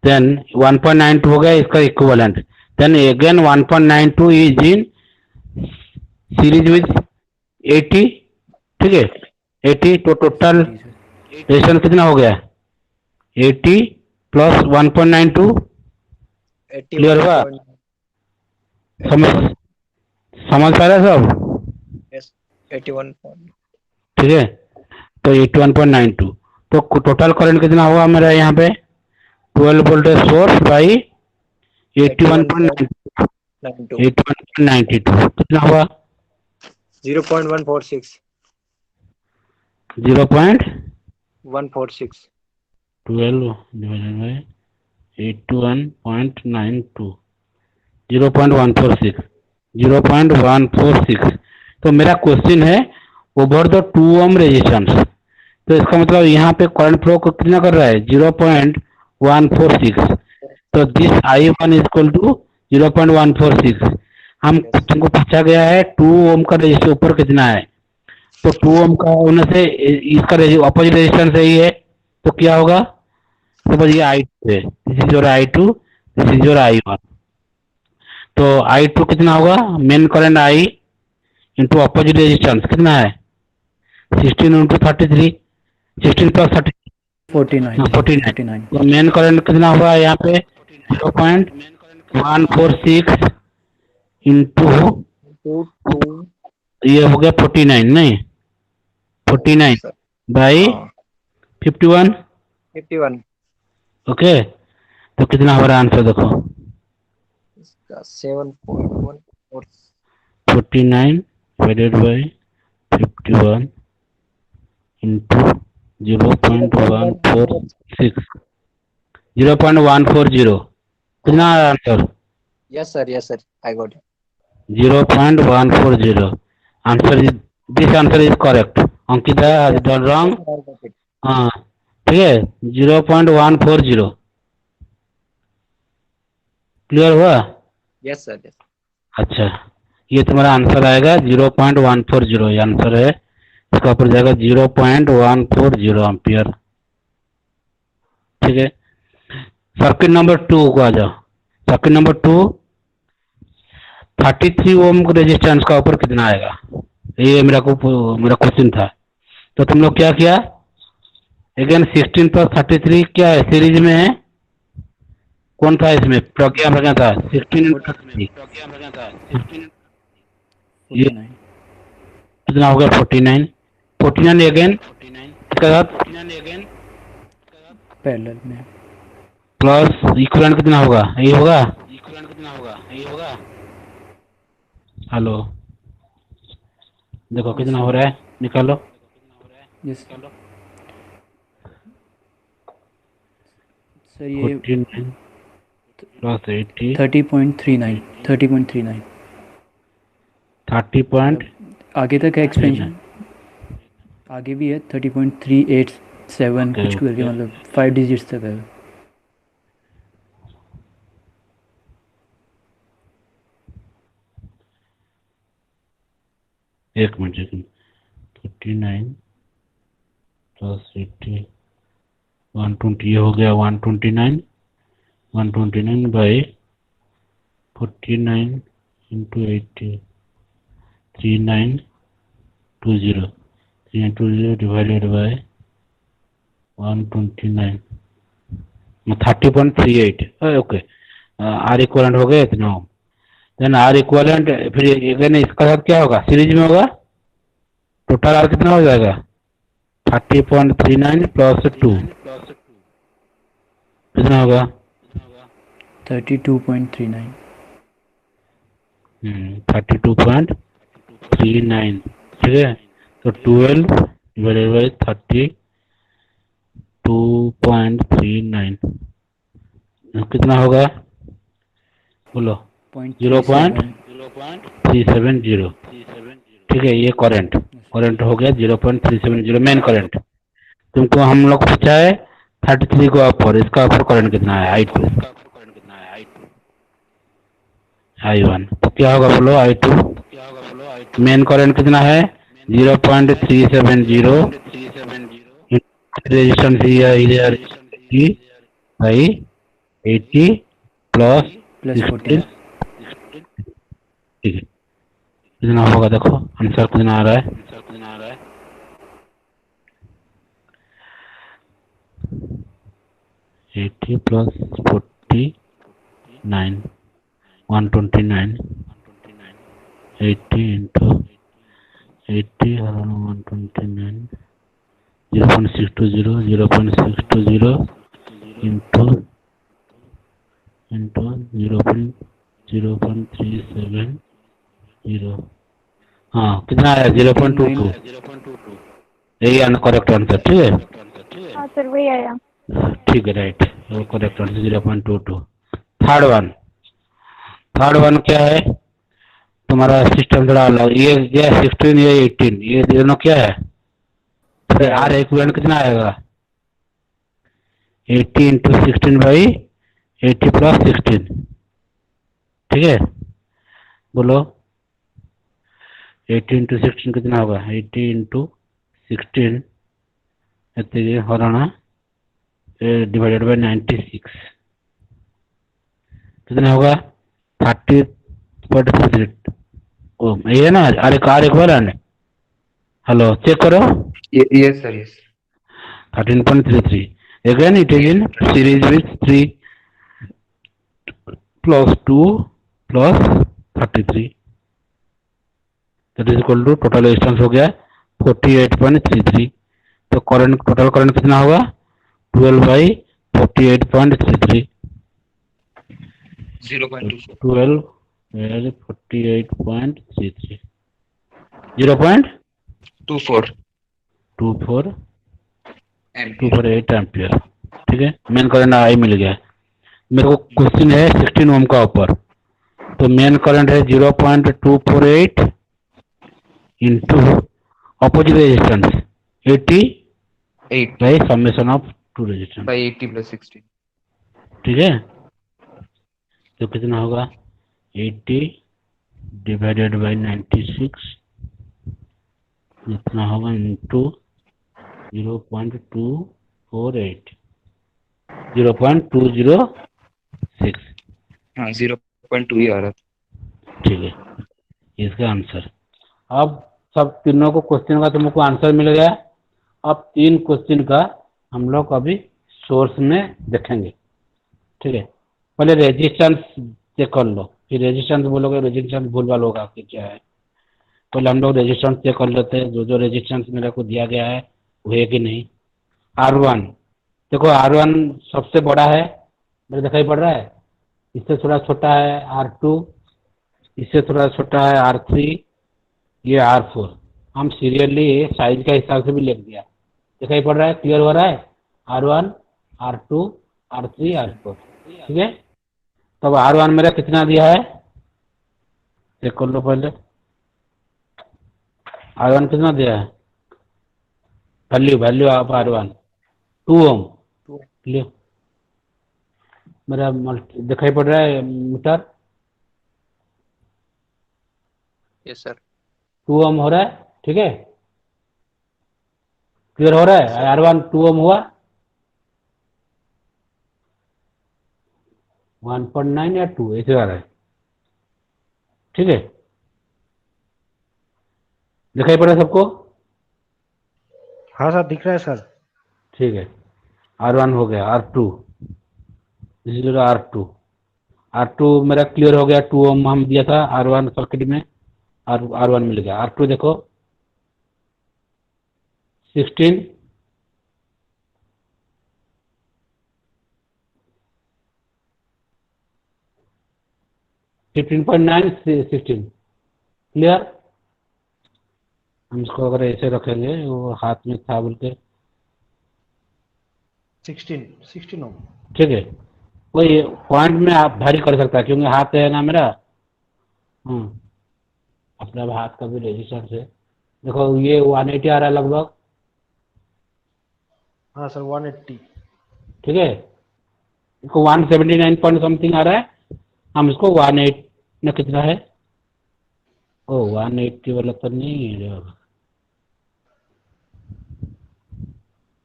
Speaker 1: देन 1.92 हो गया इसका equivalent. Then again 1.92 is in series with 80। ठीक है, 80 तो टोटल रेशियो कितना हो गया? 80 प्लस 1.92। क्लियर हुआ? समझ पा रहे सब?
Speaker 7: यस 81।
Speaker 1: ठीक है, तो 81.92 तो टोटल करंट कितना हुआ मेरा यहाँ पे? 12 वोल्टेज सोर्स बाई 81.92 कितना हुआ?
Speaker 7: 0.146।
Speaker 1: 0.146
Speaker 7: 146।
Speaker 1: 12 divided by 81.92 0.146 0.146। तो मेरा क्वेश्चन है ओवर द 2 ओम रेजिस्टेंस, तो इसका मतलब यहाँ पे करंट फ्लो को कितना कर रहा है? 0.146। तो this I1 is equal to 0.146। हम तुमको पूछा गया है 2 ओम का रेजिस्टेंस ऊपर कितना है, तो 2 ओम का होने से इसका अपोजिट रेजिस्टेंस यही है, तो क्या होगा? सपोज ये I2 है, this is your I2, this is your I1। तो I2 कितना होगा? Main current I into opposite resistance कितना है? 16 इंटू 33, 16 प्लस 30 49। तो मेन करंट कितना हुआ यहाँ पे? 0.146 इंटू ये हो गया 49, नहीं 49 बाई 51।
Speaker 7: 51।
Speaker 1: ओके, तो कितना हो रहा है आंसर देखो?
Speaker 7: 7.1।
Speaker 1: 49 डिवाइडेड बाई 51 इंटू 0.146 0.140 कितना answer?
Speaker 7: Yes sir, I got it.
Speaker 1: 0.140 answer is this answer is correct. Ankita has done wrong। हाँ ठीक है 0.140 क्लियर हुआ।
Speaker 7: Yes sir, yes.
Speaker 1: अच्छा ये तुम्हारा आंसर आएगा 0.140 ये आंसर है। इसका ऊपर जाएगा 0.140 एम्पियर। ठीक है सर्किट नंबर 2 को आ जाओ। सर्किट नंबर 2 33 ओम रेजिस्टेंस का ऊपर कितना आएगा ये मेरा क्वेश्चन था। तो तुम लोग क्या किया अगेन 16 प्लस 33 क्या है सीरीज में है। कौन था इसमें प्रज्ञा था 16 ये
Speaker 8: 49
Speaker 1: कितना हो गया 49 अगेन इसके साथ
Speaker 8: पैरेलल में।
Speaker 1: प्लस इक्विवेलेंट कितना होगा ये होगा। हेलो देखो कितना हो रहा है निकालो।
Speaker 8: यस सर ये
Speaker 1: 49 प्लस 80
Speaker 8: 30.39
Speaker 1: 30
Speaker 8: आगे तक है एक्सपेंशन आगे भी है 30.387 कुछ करके मतलब 5 डिजिट्स तक है।
Speaker 1: एक मिनट 39 प्लस 80 120 ये हो गया 129 by 49 into 80 3920 divided by 129 30.38 okay R equivalent हो गया इतना। देन आर इक्वलेंट फिर अगेन इसका साथ क्या होगा सीरीज में होगा। टोटल आर कितना हो जाएगा 30.39 प्लस 2 कितना होगा
Speaker 8: 32.39
Speaker 1: 32.39 ठीक है। तो 12 डिवाइडेड बाई 32.39 कितना होगा बोलो 0.370 ठीक है। ये करंट हो गया 0.370 मेन करंट। तुमको हम लोग पूछा है 33 को ऊपर इसका ऊपर करंट कितना है I1 तो क्या होगा बोलो I2 मेन करंट कितना है 0.370 रेजिस्टेंस बाई 80 प्लस
Speaker 8: 40
Speaker 1: ठीक है कितना होगा देखो आंसर कितना आ रहा है। एटी प्लस 49 129 80 इंटू 80 129 0.620 इंटू 0.370 हाँ कितना आया 0.22 यही करेक्ट आंसर ठीक है।
Speaker 4: हाँ सर वही आया।
Speaker 1: ठीक है राइट वो करेक्ट आंसर 0.22। थर्ड वन क्या है तुम्हारा सिस्टम थोड़ा अलग ये 16 ये 18 ये दोनों क्या है फिर आर इक्विवेलेंट कितना आएगा 80 इंटू 16 बाई 80 प्लस 16 ठीक है बोलो 80 इंटू 16 कितना होगा 80 इंटू 16 हरण डिवाइडेड बाई 96 कितना होगा 30.38 ओम ये है ना अरे कार इक्विवेलेंट। हेलो चेक करो
Speaker 2: Yes sir, yes.
Speaker 1: 13.33 again it is in series with 3 plus 2 plus 33 that is equal to total resistance हो गया 48.33। तो करंट टोटल करंट कितना होगा 12 बाई 48.33
Speaker 2: 0.24.
Speaker 1: 12 by 48.33 0.24 8 एम्पियर ठीक है। मेन करंट आई मिल गया। मेरे को क्वेश्चन है 16 ओम का ऊपर तो मेन करंट है 0.248 into opposite resistance 80
Speaker 2: 8
Speaker 1: by summation of two resistance.
Speaker 2: by 80 plus 16.
Speaker 1: ठीक है, तो कितना होगा 80 डिवाइडेड बाई 96 जितना होगा इंटू 0.248 0.206
Speaker 2: हाँ 0.2 ही आ रहा था.
Speaker 1: ठीक है, इसका आंसर. अब सब तीनों को क्वेश्चन का तुमको आंसर मिल गया. अब 3 क्वेश्चन का हम लोग अभी सोर्स में देखेंगे. ठीक है, पहले रेजिस्टेंस चेक कर लो, फिर रेजिस्टेंस बोलोगे रेजिस्टेंस भूल भाल होगा कि क्या है. पहले हम लोग रेजिस्टेंस चेक कर लेते हैं. जो जो रेजिस्टेंस मेरे को दिया गया है वो है कि नहीं. R1 देखो, R1 सबसे बड़ा है, मेरे दिखाई पड़ रहा है. इससे थोड़ा छोटा है R2, इससे थोड़ा छोटा है R3, ये R4. हम सीरियली साइज का हिसाब से भी लिख दिया. दिखाई पड़ रहा है, क्लियर हो रहा है. R1, R2, R3, R4. ठीक है, तब R1 मेरा कितना दिया है चेक कर लो पहले. R1 कितना दिया है, value of R1 2 Om. Clear, मेरा दिखाई पड़ रहा है मीटर.
Speaker 7: Yes sir.
Speaker 1: 2 ओम हो रहा है. ठीक है, क्लियर हो रहा है. R1 2 ओम हुआ 1.9 या 2 ऐसे आ रहा है. ठीक है, दिखाई पड़ रहा है सबको.
Speaker 5: हाँ सर, दिख रहा है सर.
Speaker 1: ठीक है, R1 हो गया. R2 R2 R2 मेरा क्लियर हो गया. 2 ओम हम दिया था R1 सर्किट में, R1 मिल गया. R2 देखो 16 15.9 16. क्लियर, हम इसको अगर ऐसे रखेंगे, वो हाथ में था बोल के
Speaker 5: 16 ओम.
Speaker 1: ठीक है, कोई पॉइंट में आप भारी कर सकता है क्योंकि हाथ है ना मेरा. अपना हाथ का भी रेजिस्टेंस है. देखो ये 180 आ रहा है लगभग.
Speaker 5: हाँ सर, 180.
Speaker 1: ठीक है, इसको 179 पॉइंट समथिंग आ रहा है. हम इसको 18 में कितना है, ओ 180 वाला तो नहीं है.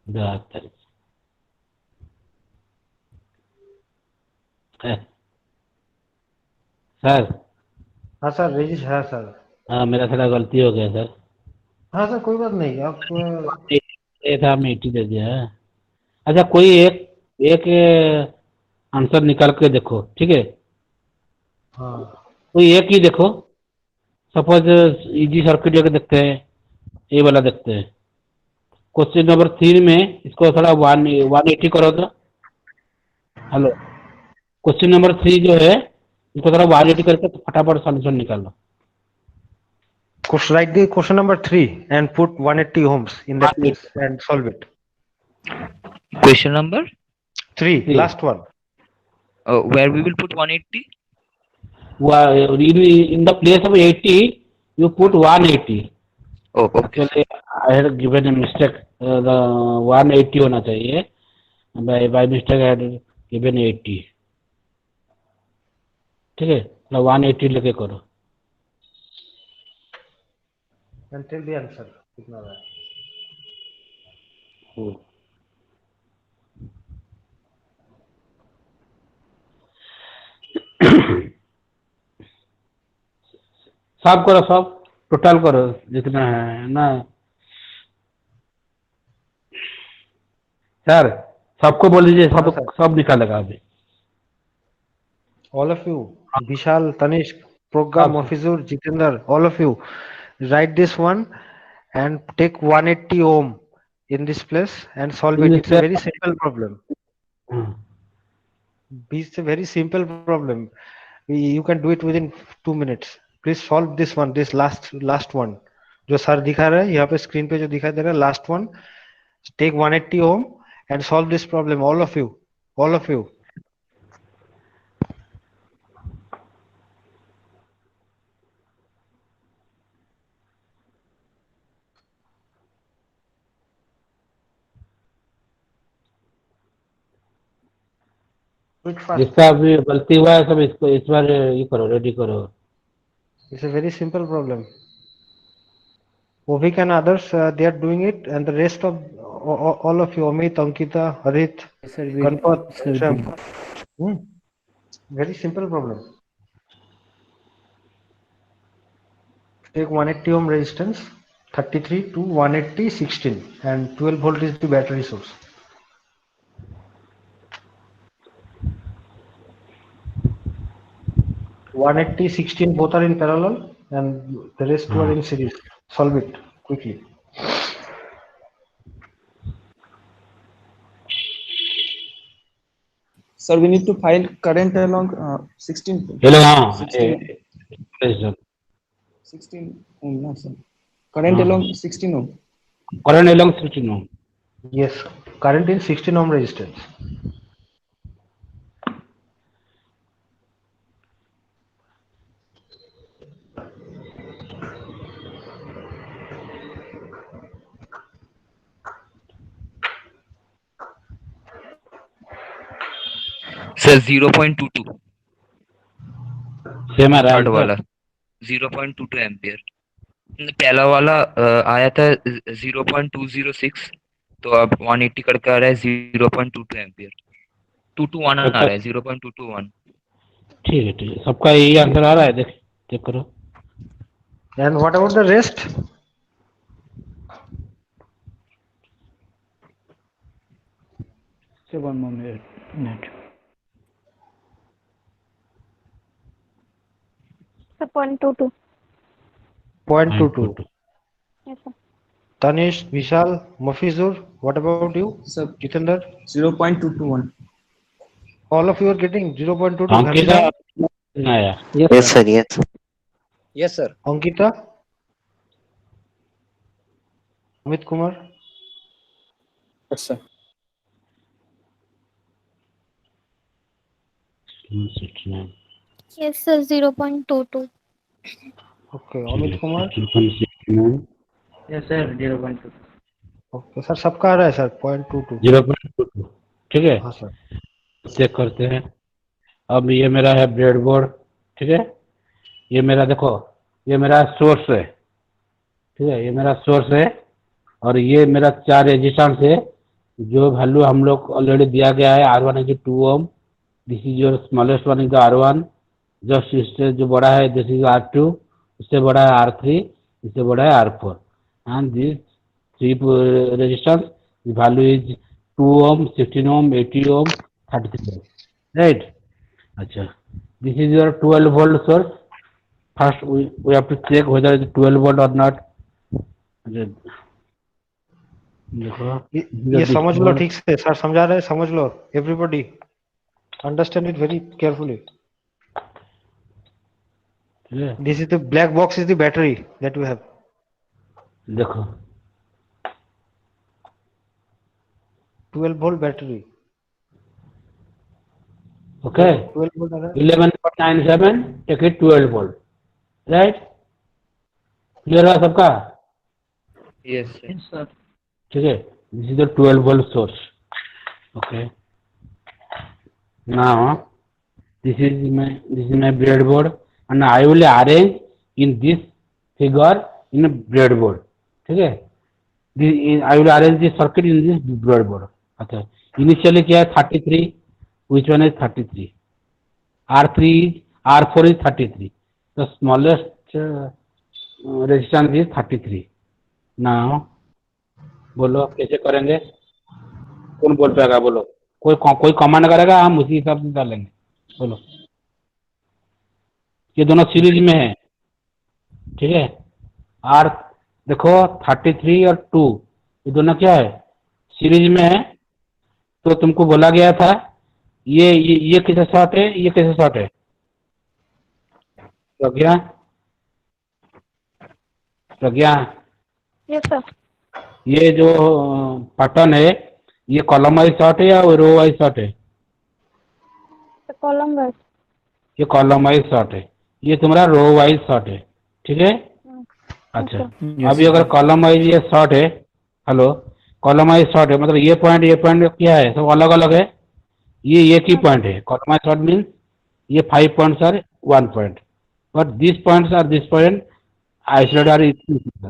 Speaker 1: 72 सर.
Speaker 5: हाँ सर, रजिश है सर.
Speaker 1: हाँ, मेरा थोड़ा गलती हो गया सर.
Speaker 5: हाँ सर, कोई बात नहीं. आप
Speaker 1: ये था, मैं 80 दे दिया है. अच्छा, कोई एक एक आंसर निकाल के देखो. ठीक है,
Speaker 5: हाँ
Speaker 1: कोई एक ही देखो. सपोज इजी सर्किट लेके देखते हैं, ये वाला देखते हैं. क्वेश्चन नंबर 3 में इसको थोड़ा 180 करो तो. हेलो, क्वेश्चन नंबर 3 जो है इसको थोड़ा 180 करके तो फटाफट सॉल्यूशन निकाल लो.
Speaker 5: write the question number 3 and put 180 ohms in that place and solve it.
Speaker 2: Question number
Speaker 5: 3,
Speaker 1: Three.
Speaker 5: last one.
Speaker 2: where we will put 180.
Speaker 1: In the place of 80 you put 180.
Speaker 2: Oh, okay.
Speaker 1: Actually I had given a mistake. The 180 होना चाहिए. By mistake I had given 80. ठीक है, तो 180 लेके करो.
Speaker 5: And tell the answer. कितना आ रहा है.
Speaker 1: सब करो, सब टोटल करो जितना है ना सर. सबको बोल दीजिए, सब निकालेगा अभी.
Speaker 5: All of you, Vishal, Tanishk, Progam, Mafizur, Jitendra, all of you, write this one and take 180 ohm in this place and solve it. It's a very simple problem. It's a very simple problem. You can do it within 2 minutes. Please solve this one, this last one. जो sir दिखा रहा है यहाँ पे screen पे जो दिखाई दे रहा है, last one. Take 180 ohm and solve this problem. All of you, all of you. Quick fast.
Speaker 1: जिसका अभी गलती हुआ है सब इसको इस बार ये करो, रेडी करो।
Speaker 5: It's a very simple problem. Ovik and others, they are doing it, and the rest of all of you, Amit, Ankita, Harit,
Speaker 8: Yes, sir. We
Speaker 5: Ganpat,
Speaker 8: sir,
Speaker 5: Sham. Very simple problem. Take 180 ohm resistance, 33 to 180, 16, and 12 volt is the battery source. One 180, 16 both are in parallel, and the rest two are in series. Solve it quickly.
Speaker 3: Sir, we need to find current along 16.
Speaker 1: चलो हाँ
Speaker 3: 16 ohm, no, sir. Current along 16 ohm.
Speaker 1: Current along 16 ohm.
Speaker 5: Yes, current in 16 ohm resistance.
Speaker 2: Sir 0.22
Speaker 1: same आ रहा
Speaker 2: third
Speaker 1: है
Speaker 2: वाला 0.22 ampere. पहला वाला आया था 0.206, तो अब 180 करके आ रहा है 0.22 एम्पियर। 221 आ रहा है 0.221।
Speaker 1: ठीक है सबका यही आंसर आ रहा है, देख चेक करो।
Speaker 5: And what about the rest?
Speaker 8: Say one more minute.
Speaker 4: So 0.22.
Speaker 5: 0.22.
Speaker 4: Yes, sir.
Speaker 5: Tanish, Vishal, Mafizur, what about you?
Speaker 3: Sir,
Speaker 5: Jitendra?
Speaker 3: 0.221.
Speaker 5: All of you are getting 0.22.
Speaker 1: Ankita
Speaker 5: Ghanshyam?
Speaker 1: आया।
Speaker 10: Yes, sir. Yes.
Speaker 7: Yes, sir.
Speaker 5: Ankita? Amit Kumar?
Speaker 7: Yes, sir.
Speaker 6: Yes, sir. 0.22.
Speaker 5: Okay, Amit Kumar?
Speaker 8: Yes, sir. 0.2.
Speaker 5: Okay, sir सबका आ रहा है sir 0.22.
Speaker 1: 0.22 ठीक है।
Speaker 5: हाँ sir.
Speaker 1: Check करते हैं। अब ये मेरा है ब्रेडबोर्ड, ठीक है। ये मेरा देखो, ये मेरा सोर्स है, ठीक है। ये मेरा सोर्स है और ये मेरा 4 रेजिस्टेंस है, जो वैल्यू हम लोग ऑलरेडी दिया गया है। R1 is 2 ohm, this is your smallest one is R1, just इससे जो बड़ा है दिस इज R2, इससे बड़ा है R3, इससे बड़ा है R4, and this 3 resistance value is 2 ohm, 16 ohm, 80 ohm, 33 ohm, right. अच्छा, this is your 12 volt source. First we have to check whether it is 12 volt or not. देखो
Speaker 5: ये समझ लो ठीक से, सर समझा रहे हैं, समझ लो। Everybody understand it very carefully. This is the black box is the battery that we have.
Speaker 1: देखो
Speaker 5: 12 volt बैटरी।
Speaker 1: ओके
Speaker 5: 12 volt आ रहा है।
Speaker 1: 11.97 take it 12 volt, right. Clear है सबका?
Speaker 2: Yes sir.
Speaker 1: ठीक है, this is the 12 volt source. Okay, now this is my breadboard and I will arrange in this figure in a breadboard. ठीक है, I will arrange the circuit in this breadboard. अच्छा, initially क्या है 33, which one is 33? R3 is R4 is 33. The smallest resistance is 33. Now बोलो कैसे करेंगे? कौन बोल पाएगा? बोलो, कोई कमांड करेगा, हम उसी हिसाब से डालेंगे। बोलो। ये दोनों सीरीज में है, ठीक है। आर देखो 33 और 2 ये दोनों क्या है? सीरीज में है। तो तुमको बोला गया था ये कैसे शॉर्ट है, ये कैसे शॉर्ट है? प्रज्ञा, प्रज्ञा,
Speaker 4: Yes, sir.
Speaker 1: ये जो पैटर्न है ये कॉलम वाइज शॉर्ट है या रो वाइज शॉर्ट है?
Speaker 4: The column wise.
Speaker 1: ये कॉलम वाइज शॉर्ट है, ये तुम्हारा रो वाइज शॉर्ट है, ठीक है। अच्छा, अभी अगर कॉलम वाइज ये शॉर्ट है, हेलो, कॉलम वाइज शॉर्ट है मतलब ये पॉइंट क्या है? सब अलग अलग है। ये एक ही पॉइंट है, कॉलम शॉर्ट मीन्स ये 5 points are 1 point, but this points are this point isolate are,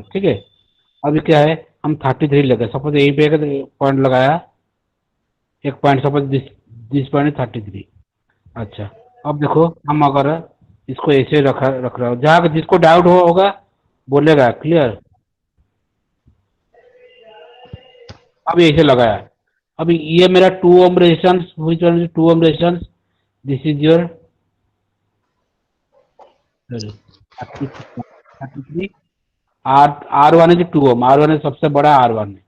Speaker 1: ठीक है। अभी क्या है, हम 33 लगे, सपोज यहीं पे एक पॉइंट लगाया, एक point, suppose this this point 33। अच्छा, अब देखो हम अगर इसको ऐसे रख रहा हूँ, जहाँ जिसको डाउट होगा बोलेगा, क्लियर। अब ऐसे लगाया, अभी ये मेरा 2 ohm resistance, which one is 2 ohm resistance, this is your 33, R one is 2 ohm, R one is सबसे बड़ा, आर वन है,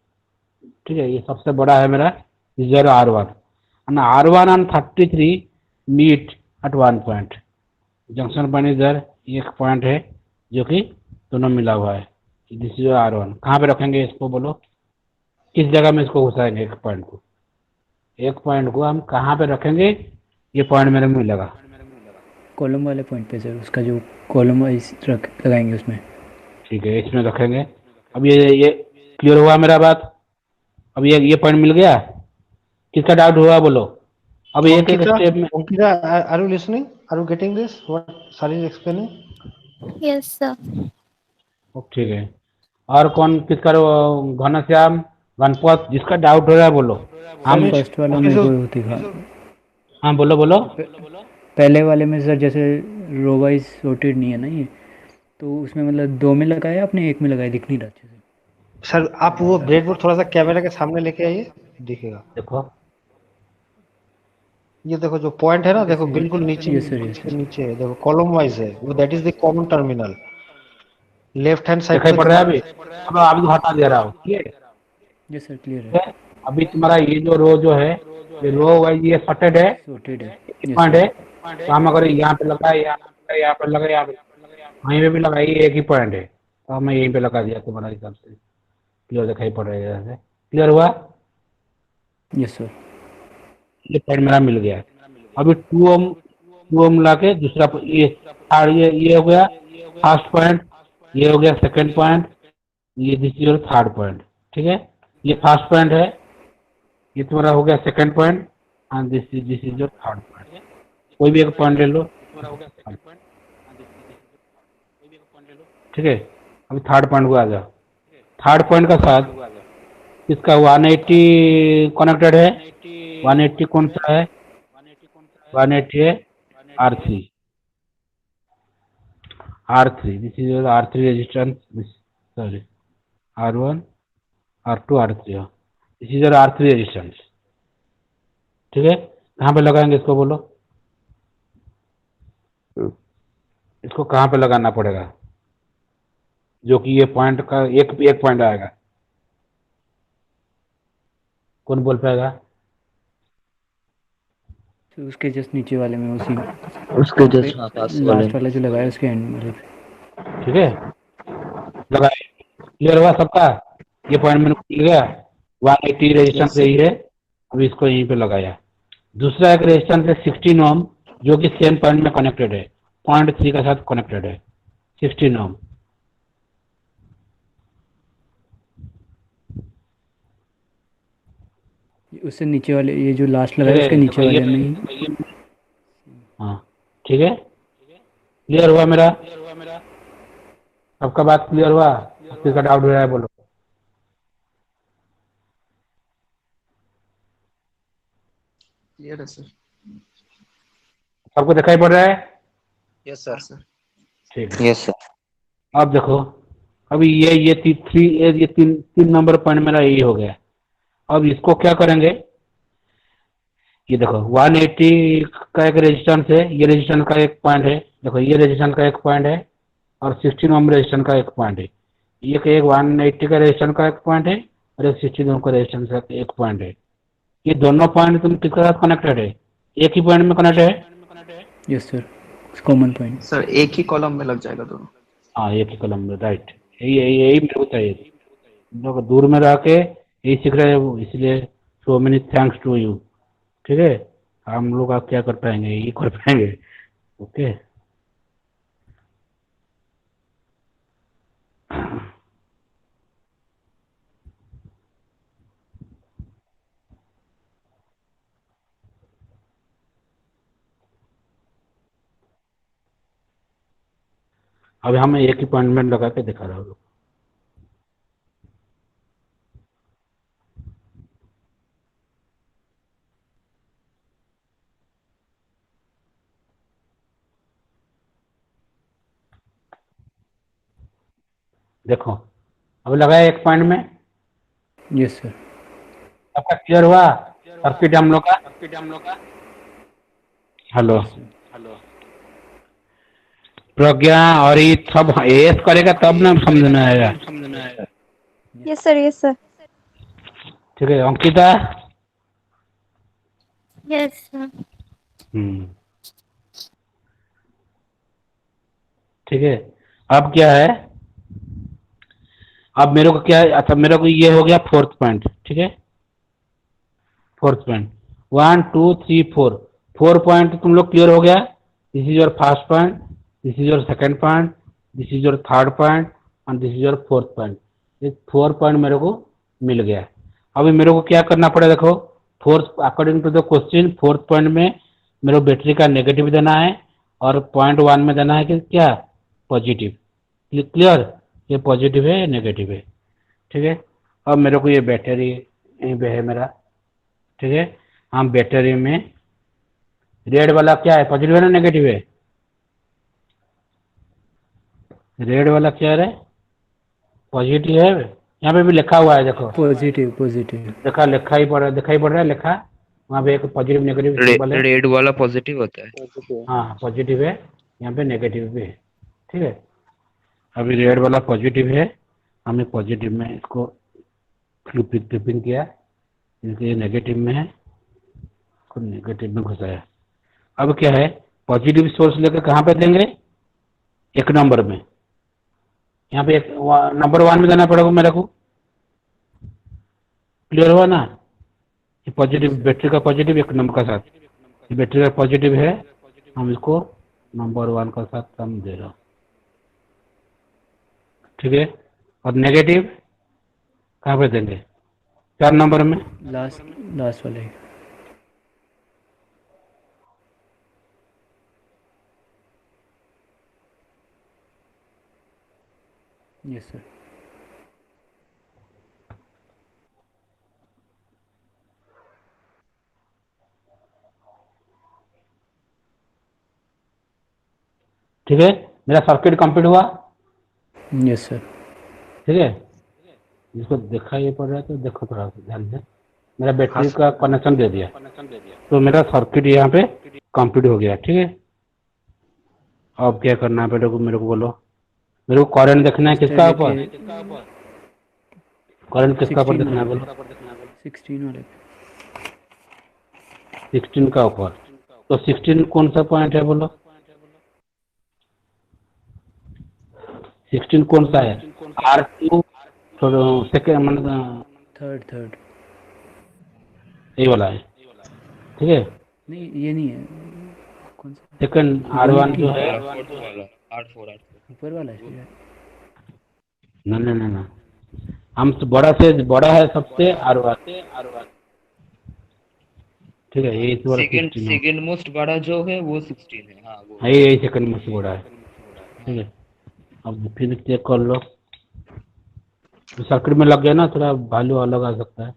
Speaker 1: ठीक है, ये सबसे बड़ा है मेरा, is your R one, and R1 and 33 meet at one point, junction point इधर एक पॉइंट है जो कि दोनों मिला हुआ है, दिस इज R1। कहाँ पे रखेंगे इसको बोलो, किस जगह में इसको घुसाएंगे, एक पॉइंट को हम कहाँ पे रखेंगे, ये पॉइंट मेरे में मिलेगा,
Speaker 8: कॉलम वाले पॉइंट पे सर, उसका जो कॉलम वाइज रख लगाएंगे उसमें।
Speaker 1: ठीक है, इसमें रखेंगे। अब ये क्लियर हुआ मेरा बात, अब ये पॉइंट मिल गया, किसका डाउट हुआ बोलो। अब एक एक स्टेप में,
Speaker 5: Ankita, are you listening? Are you getting this? What Sari is explaining?
Speaker 6: Yes, sir.
Speaker 1: ठीक है, और कौन किसका, घनश्याम, गणपत, जिसका डाउट हो रहा है बोलो। हम
Speaker 8: फर्स्ट वाला मेरे को होती था।
Speaker 1: हाँ बोलो बोलो।
Speaker 8: पहले वाले में सर जैसे रो वाइज सॉर्टेड नहीं है ना ये, तो उसमें मतलब 2 में लगाया आपने, 1 में लगाया, दिख नहीं रहा अच्छे से।
Speaker 5: सर आप वो ब्रेडबोर्ड थोड़ा सा कैमरा के सामने लेके आइए, दिखेगा।
Speaker 1: देखो
Speaker 5: ये देखो जो पॉइंट है ना, देखो बिल्कुल नीचे,
Speaker 8: Yes, sir, yes, sir.
Speaker 5: नीचे है, देखो कॉलम वाइज है वो, that is the common terminal. Left hand side
Speaker 1: दिखाई
Speaker 5: पे
Speaker 1: पड़ रहा है अभी, अब अभी हटा दे रहा हूँ, ठीक है।
Speaker 8: यस सर, क्लियर
Speaker 1: ठीक
Speaker 8: है,
Speaker 1: है? अभी तुम्हारा ये जो रो जो है, ये रो वाइज ये सॉर्टेड है,
Speaker 8: सॉर्टेड है।
Speaker 1: पॉइंट है, तो हम अगर यहाँ पे लगाए, यहाँ पे लगाए, यहाँ पे वहीं पे भी लगाइए, एक ही पॉइंट है, तो मैं यहीं पे लगा दिया तुम्हारा हिसाब से, क्लियर दिखाई पड़ रहा है जैसे, क्लियर हुआ।
Speaker 8: Yes sir.
Speaker 1: ये पॉइंट मेरा मिल गया। अभी 2 ओम ला के दूसरा ये हो गया फर्स्ट पॉइंट, ये हो गया सेकंड पॉइंट, ये this is your third point, ठीक है। ये फर्स्ट पॉइंट है, ये तुम्हारा हो गया second point, and this is your third point. कोई भी एक पॉइंट ले लो, ठीक है। अभी थर्ड पॉइंट को आ जाओ, थर्ड पॉइंट का साथ इसका 180 कनेक्टेड है, 180 कौन सा है, 180 है R3, this is your R3 resistance, sorry R1 R2 R3, this is your R3 resistance, ठीक है। कहाँ पे लगाएंगे इसको बोलो, इसको कहाँ पे लगाना पड़ेगा, जो कि ये पॉइंट का एक पॉइंट आएगा, कौन बोल पाएगा।
Speaker 8: तो उसके जस्ट नीचे वाले में, उसी
Speaker 10: उसके जस्ट पास वाले
Speaker 8: लास्ट वाला जो लगाया उसके एंड मतलब।
Speaker 1: ठीक है, लगाए, क्लियर हुआ सबका, ये पॉइंट मैंने मिल गया, 180 रेजिस्टेंस यही है, अभी इसको यहीं पे लगाया। दूसरा एक रेजिस्टेंस है 16 ओम, जो कि सेम पॉइंट में कनेक्टेड है, पॉइंट 3 के साथ कनेक्टेड है, 16 ओम।
Speaker 8: उससे नीचे वाले, ये जो लास्ट लगाया उसके नीचे वाले में ही।
Speaker 1: हाँ ठीक है, क्लियर हुआ मेरा, सबका बात क्लियर हुआ, किसका डाउट हो रहा है बोलो।
Speaker 3: क्लियर है सर।
Speaker 1: सबको दिखाई पड़ रहा है,
Speaker 7: यस सर।
Speaker 1: ठीक है।
Speaker 10: Yes sir.
Speaker 1: अब देखो, अभी ये तीन नंबर पॉइंट मेरा यही हो गया। अब इसको क्या करेंगे, ये देखो 180 का एक रेजिस्टेंस है, ये रेजिस्टेंस का एक पॉइंट है, देखो ये रेजिस्टेंस का एक पॉइंट है, और 16 ओम रेजिस्टेंस का एक पॉइंट है, ये एक 180 का रेजिस्टेंस का एक पॉइंट है, और एक 16 ओम का रेजिस्टेंस का एक पॉइंट है। ये दोनों पॉइंट तुम किसके साथ कनेक्टेड है, एक ही पॉइंट में कनेक्ट है।
Speaker 8: Yes sir, common point.
Speaker 3: Sir एक ही कॉलम में लग जाएगा दोनों।
Speaker 1: हाँ एक ही कलम में, राइट, यही मेरे को चाहिए। लोग दूर में रह के यही सीख रहे हैं, इसलिए so many thanks to you, ठीक है। हम लोग आप क्या कर पाएंगे, ये कर पाएंगे, ओके। अभी हमें एक ही पॉइंट में लगा के दिखा रहा हूँ। देखो अब लगाया एक पॉइंट में,
Speaker 8: यस सर।
Speaker 1: आपका क्लियर हुआ सर्किट हम लोग का? हेलो प्रज्ञा और ये सब एस करेगा तब ना समझ में आएगा।
Speaker 6: Yes sir, yes sir.
Speaker 1: ठीक है अंकिता?
Speaker 6: Yes sir.
Speaker 1: ठीक है अब क्या है, अब मेरे को क्या है, अच्छा मेरे को ये हो गया फोर्थ पॉइंट। ठीक है फोर्थ पॉइंट 1 2 3 4 4 पॉइंट तुम लोग क्लियर हो गया। This is your first point, this is your second point, this is your third point and this is your fourth point. ये 4 पॉइंट मेरे को मिल गया। अभी मेरे को क्या करना पड़ेगा, देखो fourth according to the question fourth point में मेरे को बैटरी का नेगेटिव देना है और पॉइंट 1 में देना है कि क्या पॉजिटिव। क्लियर? ये पॉजिटिव है नेगेटिव है। ठीक है अब मेरे को ये बैटरी यहीं पे है मेरा। ठीक है हम बैटरी में रेड वाला क्या है, पॉजिटिव है ना नेगेटिव है? रेड वाला क्या है, पॉजिटिव है। यहाँ पे भी लिखा हुआ है देखो,
Speaker 8: पॉजिटिव पॉजिटिव।
Speaker 1: देखा दिखाई पड़ रहा है लिखा वहाँ पे एक पॉजिटिव नेगेटिव सिंबल है।
Speaker 2: रेड वाला पॉजिटिव होता है।
Speaker 1: हाँ पॉजिटिव है, यहाँ पे नेगेटिव भी है। ठीक है अभी रेड वाला पॉजिटिव है, हमने पॉजिटिव में इसको फ्लिपिंग किया, इसलिए नेगेटिव में है, इसको नेगेटिव में घुसाया। अब क्या है पॉजिटिव सोर्स लेकर कहाँ पे देंगे, एक नंबर में। यहाँ पे नंबर 1 में देना पड़ेगा मेरे को। क्लियर हुआ ना? ये पॉजिटिव बैटरी का पॉजिटिव एक नंबर का साथ, ये बैटरी का पॉजिटिव है, हम इसको नंबर 1 का साथ हम दे रहा हूँ। ठीक है और नेगेटिव कहाँ पे देंगे, 4 नंबर में
Speaker 8: लास्ट वाले। Yes sir.
Speaker 1: ठीक है मेरा सर्किट कंप्लीट हुआ।
Speaker 8: Yes sir.
Speaker 1: ठीक है जिसको देखा ये पड़ रहा है तो देखो थोड़ा सा ध्यान से, मेरा बैटरी का कनेक्शन दे दिया तो मेरा सर्किट यहाँ पे कंप्लीट हो गया। ठीक है अब क्या करना है मेरे को बोलो, मेरे को करंट देखना है किसका ऊपर, करंट किसका ऊपर देखना है बोलो?
Speaker 8: 16 वाले
Speaker 1: 16 का ऊपर। तो 16 कौन सा पॉइंट है बोलो? 16 कौन सा है? R2 सेकेंड मतलब
Speaker 8: थर्ड
Speaker 1: ये वाला है। ठीक है
Speaker 8: नहीं ये नहीं है, कौन सा
Speaker 1: सेकेंड R1 जो है
Speaker 8: ऊपर वाला है।
Speaker 1: ना हम बड़ा से बड़ा है सबसे R1। ठीक है ये इस वाला
Speaker 2: सेकंड मोस्ट बड़ा जो है वो 16 है। हाँ वो
Speaker 1: है, यही सेकंड मोस्ट बड़ा है। ठीक है अब फिर चेक कर लो, सर्किट में लग गया ना, थोड़ा वैल्यू अलग आ सकता है।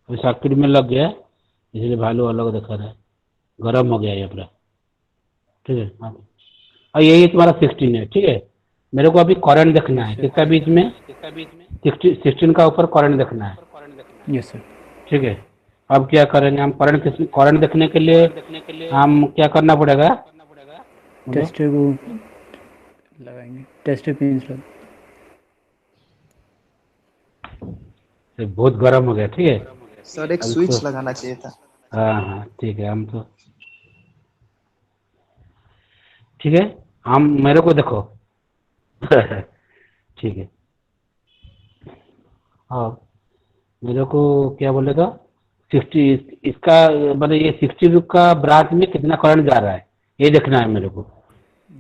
Speaker 1: सर्किट में लग गया इसलिए वैल्यू अलग दिखा रहा है, गर्म हो गया ये पूरा। ठीक है और यही तुम्हारा 16 है। ठीक है मेरे को अभी करंट देखना है किसका बीच में, 16 का ऊपर करंट देखना है।
Speaker 8: Yes sir.
Speaker 1: ठीक है अब क्या करेंगे हम, करंट देखने के लिए हम क्या करना पड़ेगा?
Speaker 8: टेस्टर को लगाएंगे, टेस्टर पिंस लग।
Speaker 1: बहुत गर्म हो गया। ठीक है
Speaker 3: सर एक स्विच लगाना चाहिए था।
Speaker 1: हाँ ठीक है हम तो ठीक है हम मेरे को देखो ठीक है हाँ मेरे को क्या बोलेगा 60 इसका मतलब ये 60 का ब्रांच में कितना करंट जा रहा है ये देखना है मेरे को।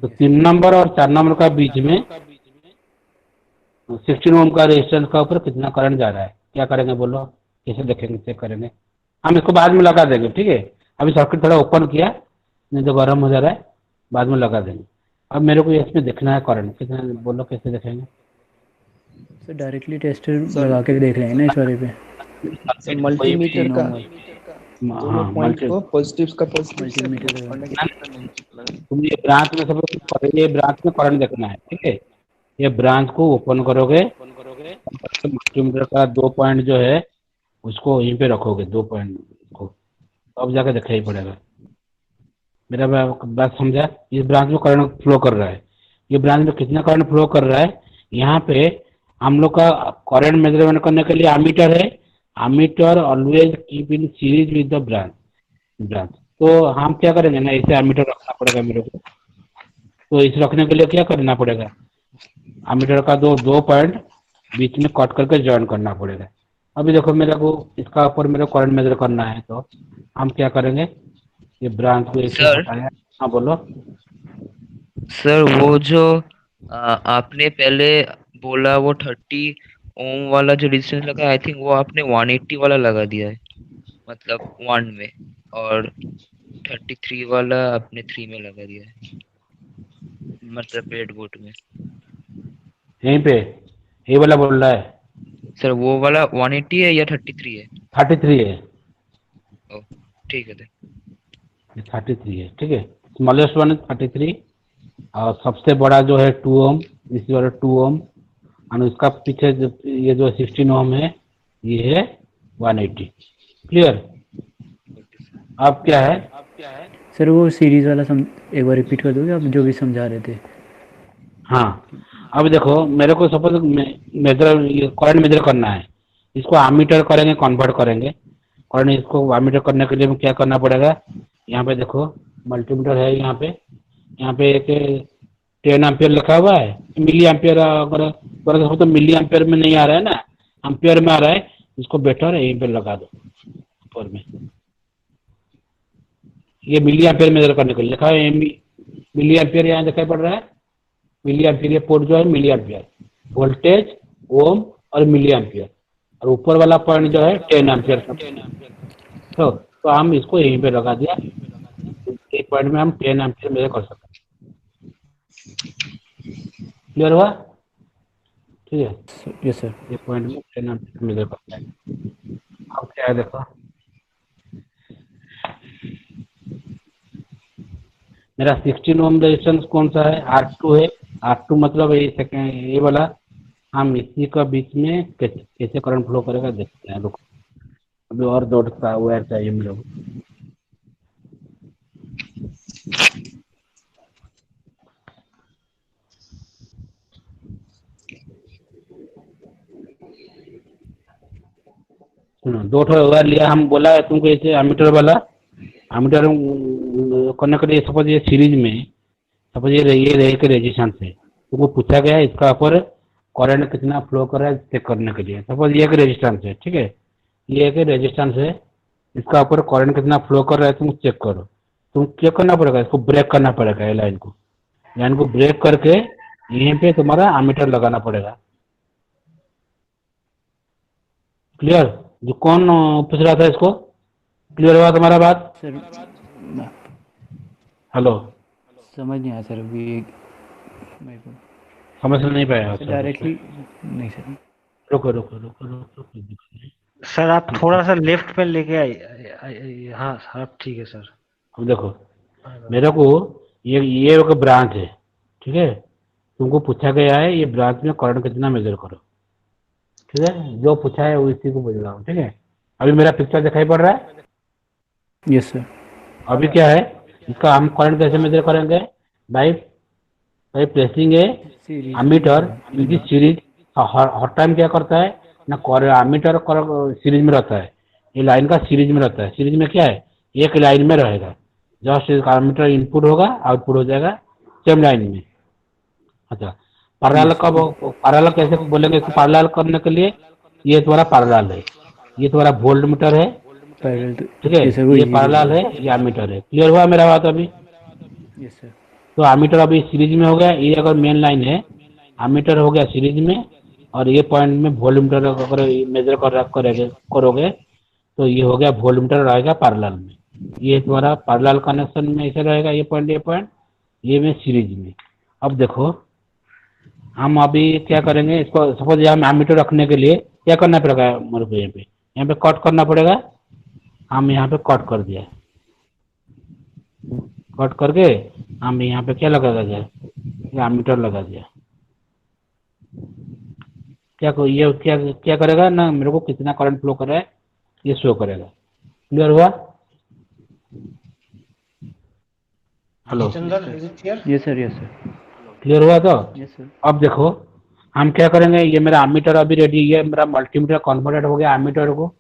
Speaker 1: तो 3 नंबर और 4 नंबर का बीच में 16 ओम का रेजिस्टेंस का ऊपर कितना करंट जा रहा है, क्या करेंगे बोलो, कैसे देखेंगे चेक करेंगे? हम इसको बाद में लगा देंगे, ठीक है। अभी सर्किट थोड़ा ओपन किया, नहीं तो गर्म हो जा रहा है, बाद में लगा देंगे। अब मेरे को इसमें देखना है करंट कितना, बोलो कैसे देखेंगे।
Speaker 8: सर डायरेक्टली टेस्टर लगा के भी देख लेंगे ना इस वाले पे।
Speaker 3: सर मल्टीमीटर का
Speaker 1: हाँ
Speaker 3: दोनों पॉइंट को पॉजिटिव का पॉजिटिव से
Speaker 8: मल्टीमीटर
Speaker 3: और नेगेटिव का नेगेटिव।
Speaker 1: तुम ये ब्रांच में सब, ये ब्रांच में करंट देखना है, ठीक है। ये ब्रांच को ओपन करोगे, मल्टीमीटर का 2 पॉइंट जो है उसको यहीं पे रखोगे, 2 पॉइंट को, अब जाके दिखाई पड़ेगा। मेरा बात समझा। इस ब्रांच में करंट फ्लो कर रहा है, ये ब्रांच में कितना करंट फ्लो कर रहा है। यहाँ पे हम लोग का करंट मेजरमेंट करने के लिए अमीटर है। Ammeter always keep in series with the branch. तो हम क्या करेंगे ना, इसे अमीटर रखना पड़ेगा मेरे को। तो इसे रखने के लिए क्या करना पड़ेगा, अमीटर का दो पॉइंट बीच में कट करके ज्वाइन करना पड़ेगा। अभी देखो मेरे को इसका ऊपर मेरे को करंट मेजर करना है, तो हम क्या करेंगे, ये ब्रांच को ऐसे
Speaker 2: सर।
Speaker 1: हटाया। हाँ बोलो।
Speaker 2: सर वो जो आपने पहले बोला वो 30 ओम वाला जो रेजिस्टेंस लगा, आई थिंक वो आपने 180 वाला लगा दिया है, मतलब 1 में, और 33 वाला आपने 3 में लगा दिया है, मतलब ब्रेडबोर्ड में।
Speaker 1: यहीं पे ये वाला बोल रहा है।
Speaker 2: सर वो वाला 180 है या 33 है?
Speaker 1: 33 है।
Speaker 2: ओ ठीक है।
Speaker 1: 33 है, ठीक है। स्मॉलेस्ट वन 33 और सबसे बड़ा जो है 2 ओम, इस वाला 2 ओम, और उसका पीछे ये जो 16 ओम है ये है 180। क्लियर। अब क्या है
Speaker 8: सर वो सीरीज वाला एक बार रिपीट कर दोगे आप जो भी समझा रहे थे।
Speaker 1: हाँ अब देखो मेरे को सपोज मेजर करंट मेजर करना है, इसको अमीटर करेंगे, कन्वर्ट करेंगे करंट। इसको अमीटर करने के लिए हमें क्या करना पड़ेगा, यहाँ पे देखो मल्टीमीटर है, यहाँ पे एक 10 एम्पियर लिखा हुआ है। मिली एम्पियर अगर तो मिली एम्पियर में नहीं आ रहा है ना, एम्पियर में आ रहा है। इसको बेटर यहीं पे लगा दो ऊपर में। ये मिली एम्पियर मेजर करने के लिए लिखा है, मिली एम्पियर यहाँ दिखाई पड़ रहा है। मिली एम्पियर, ये पोर्ट जो है मिली एम्पियर, वोल्टेज ओम और मिली एम्पियर, और ऊपर वाला पॉइंट जो है 10 एम्पियर। तो हम इसको यहीं पे लगा दिया, एक पॉइंट में हम 10 एम्पियर मेजर कर सकते हैं। क्लियर हुआ? ठीक है।
Speaker 8: Yes sir.
Speaker 1: ये पॉइंट में 10 एम्पियर मेजर करते हैं। अब क्या है देखो, मेरा 16 ओम रेजिस्टेंस कौन सा है, R2 है। R2 मतलब ये वाला। हम इसी का बीच में कैसे करंट फ्लो करेगा देखते हैं। रुको अभी और दो वायर चाहिए हम लोग। सुनो, 2 वायर लिया, हम बोला है तुमको ऐसे अमीटर वाला। अमीटर करने के लिए सपोज ये सीरीज में, सपोज ये एक रेजिस्टेंस है, तुमको पूछा गया है इसका ऊपर करंट कितना फ्लो कर रहा है चेक करने के लिए। सपोज ये एक रेजिस्टेंस है, ठीक है, ये एक रेजिस्टेंस है, इसका ऊपर करंट कितना फ्लो कर रहा है तुम चेक करो। तुम चेक करना पड़ेगा, इसको ब्रेक करना पड़ेगा, ये लाइन को ब्रेक करके यहीं पे तुम्हारा अमीटर लगाना पड़ेगा। क्लियर? जो कौन पूछ रहा था इसको, क्लियर हुआ तुम्हारा बात?
Speaker 8: सर
Speaker 1: हेलो,
Speaker 8: समझ नहीं आया सर अभी मेरे को।
Speaker 1: समझ नहीं पाया
Speaker 8: डायरेक्टली नहीं सर।
Speaker 1: रुको।
Speaker 5: सर आप थोड़ा सा लेफ्ट पे लेके आइए। हाँ आप ठीक है सर।
Speaker 1: अब देखो मेरे को ये एक ब्रांच है, ठीक है। तुमको पूछा गया है ये ब्रांच में करंट कितना मेजर करो, ठीक है। जो पूछा है उसी को बोल रहा हूँ, ठीक है। अभी मेरा पिक्चर दिखाई पड़ रहा है?
Speaker 8: Yes sir.
Speaker 1: अभी क्या है, इसका हम करंट कैसे मेजर करेंगे, by placing A ammeter in series. Her time क्या करता है ना, अमीटर सीरीज में रहता है, ये लाइन का सीरीज में रहता है। सीरीज में क्या है, एक लाइन में रहेगा, जस्ट अमीटर इनपुट होगा आउटपुट हो जाएगा सेम लाइन में। अच्छा, पैरेलल कब, पैरेलल कैसे बोलेंगे इसको? पैरेलल करने के लिए ये तुम्हारा पैरेलल है, ये तुम्हारा वोल्ट मीटर है, ठीक है। ये पैरेलल है, ये अमीटर है। क्लियर हुआ मेरा बात अभी?
Speaker 8: Yes sir.
Speaker 1: तो अमीटर अभी सीरीज में हो गया, ये अगर मेन लाइन है, अमीटर हो गया सीरीज में, और ये पॉइंट में वोल्टमीटर अगर मेजर करोगे तो ये हो गया वोल्टमीटर रहेगा पैरेलल में, ये तुम्हारा पैरेलल कनेक्शन में ऐसे रहेगा, ये पॉइंट ये में सीरीज में। अब देखो हम अभी क्या करेंगे, इसको सपोज यहाँ एमीटर रखने के लिए क्या करना पड़ेगा मेरे को, यहाँ पे कट करना पड़ेगा। हम यहाँ पे कट कर दिया, कट करके हम यहाँ पे क्या लगा दिया, एमीटर लगा दिया। ये क्या करेगा ना, मेरे को कितना करंट फ्लो कर रहा है ये शो करेगा। क्लियर हुआ? Hello,
Speaker 8: yes sir, yes sir,
Speaker 1: clear हुआ? तो
Speaker 8: यस सर।
Speaker 1: अब देखो हम क्या करेंगे, ये मेरा एमीटर अभी रेडी, ये मेरा मल्टीमीटर कन्वर्टेड हो गया एमीटर को।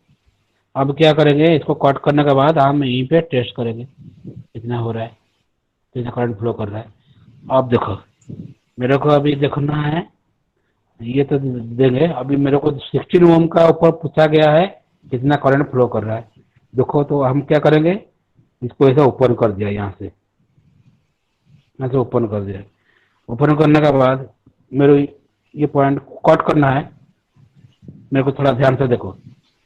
Speaker 1: अब क्या करेंगे, इसको कट करने के बाद हम यहीं पे टेस्ट करेंगे कितना हो रहा है, कितना करंट फ्लो कर रहा है। अब देखो मेरे को अभी देखना है, ये तो देंगे। अभी मेरे को 16 ओम का ऊपर पूछा गया है कितना करंट फ्लो कर रहा है। देखो तो हम क्या करेंगे, इसको ऐसा ओपन कर दिया, यहाँ से ओपन कर दिया। ओपन करने के बाद मेरे ये पॉइंट कट करना है, मेरे को थोड़ा ध्यान से देखो।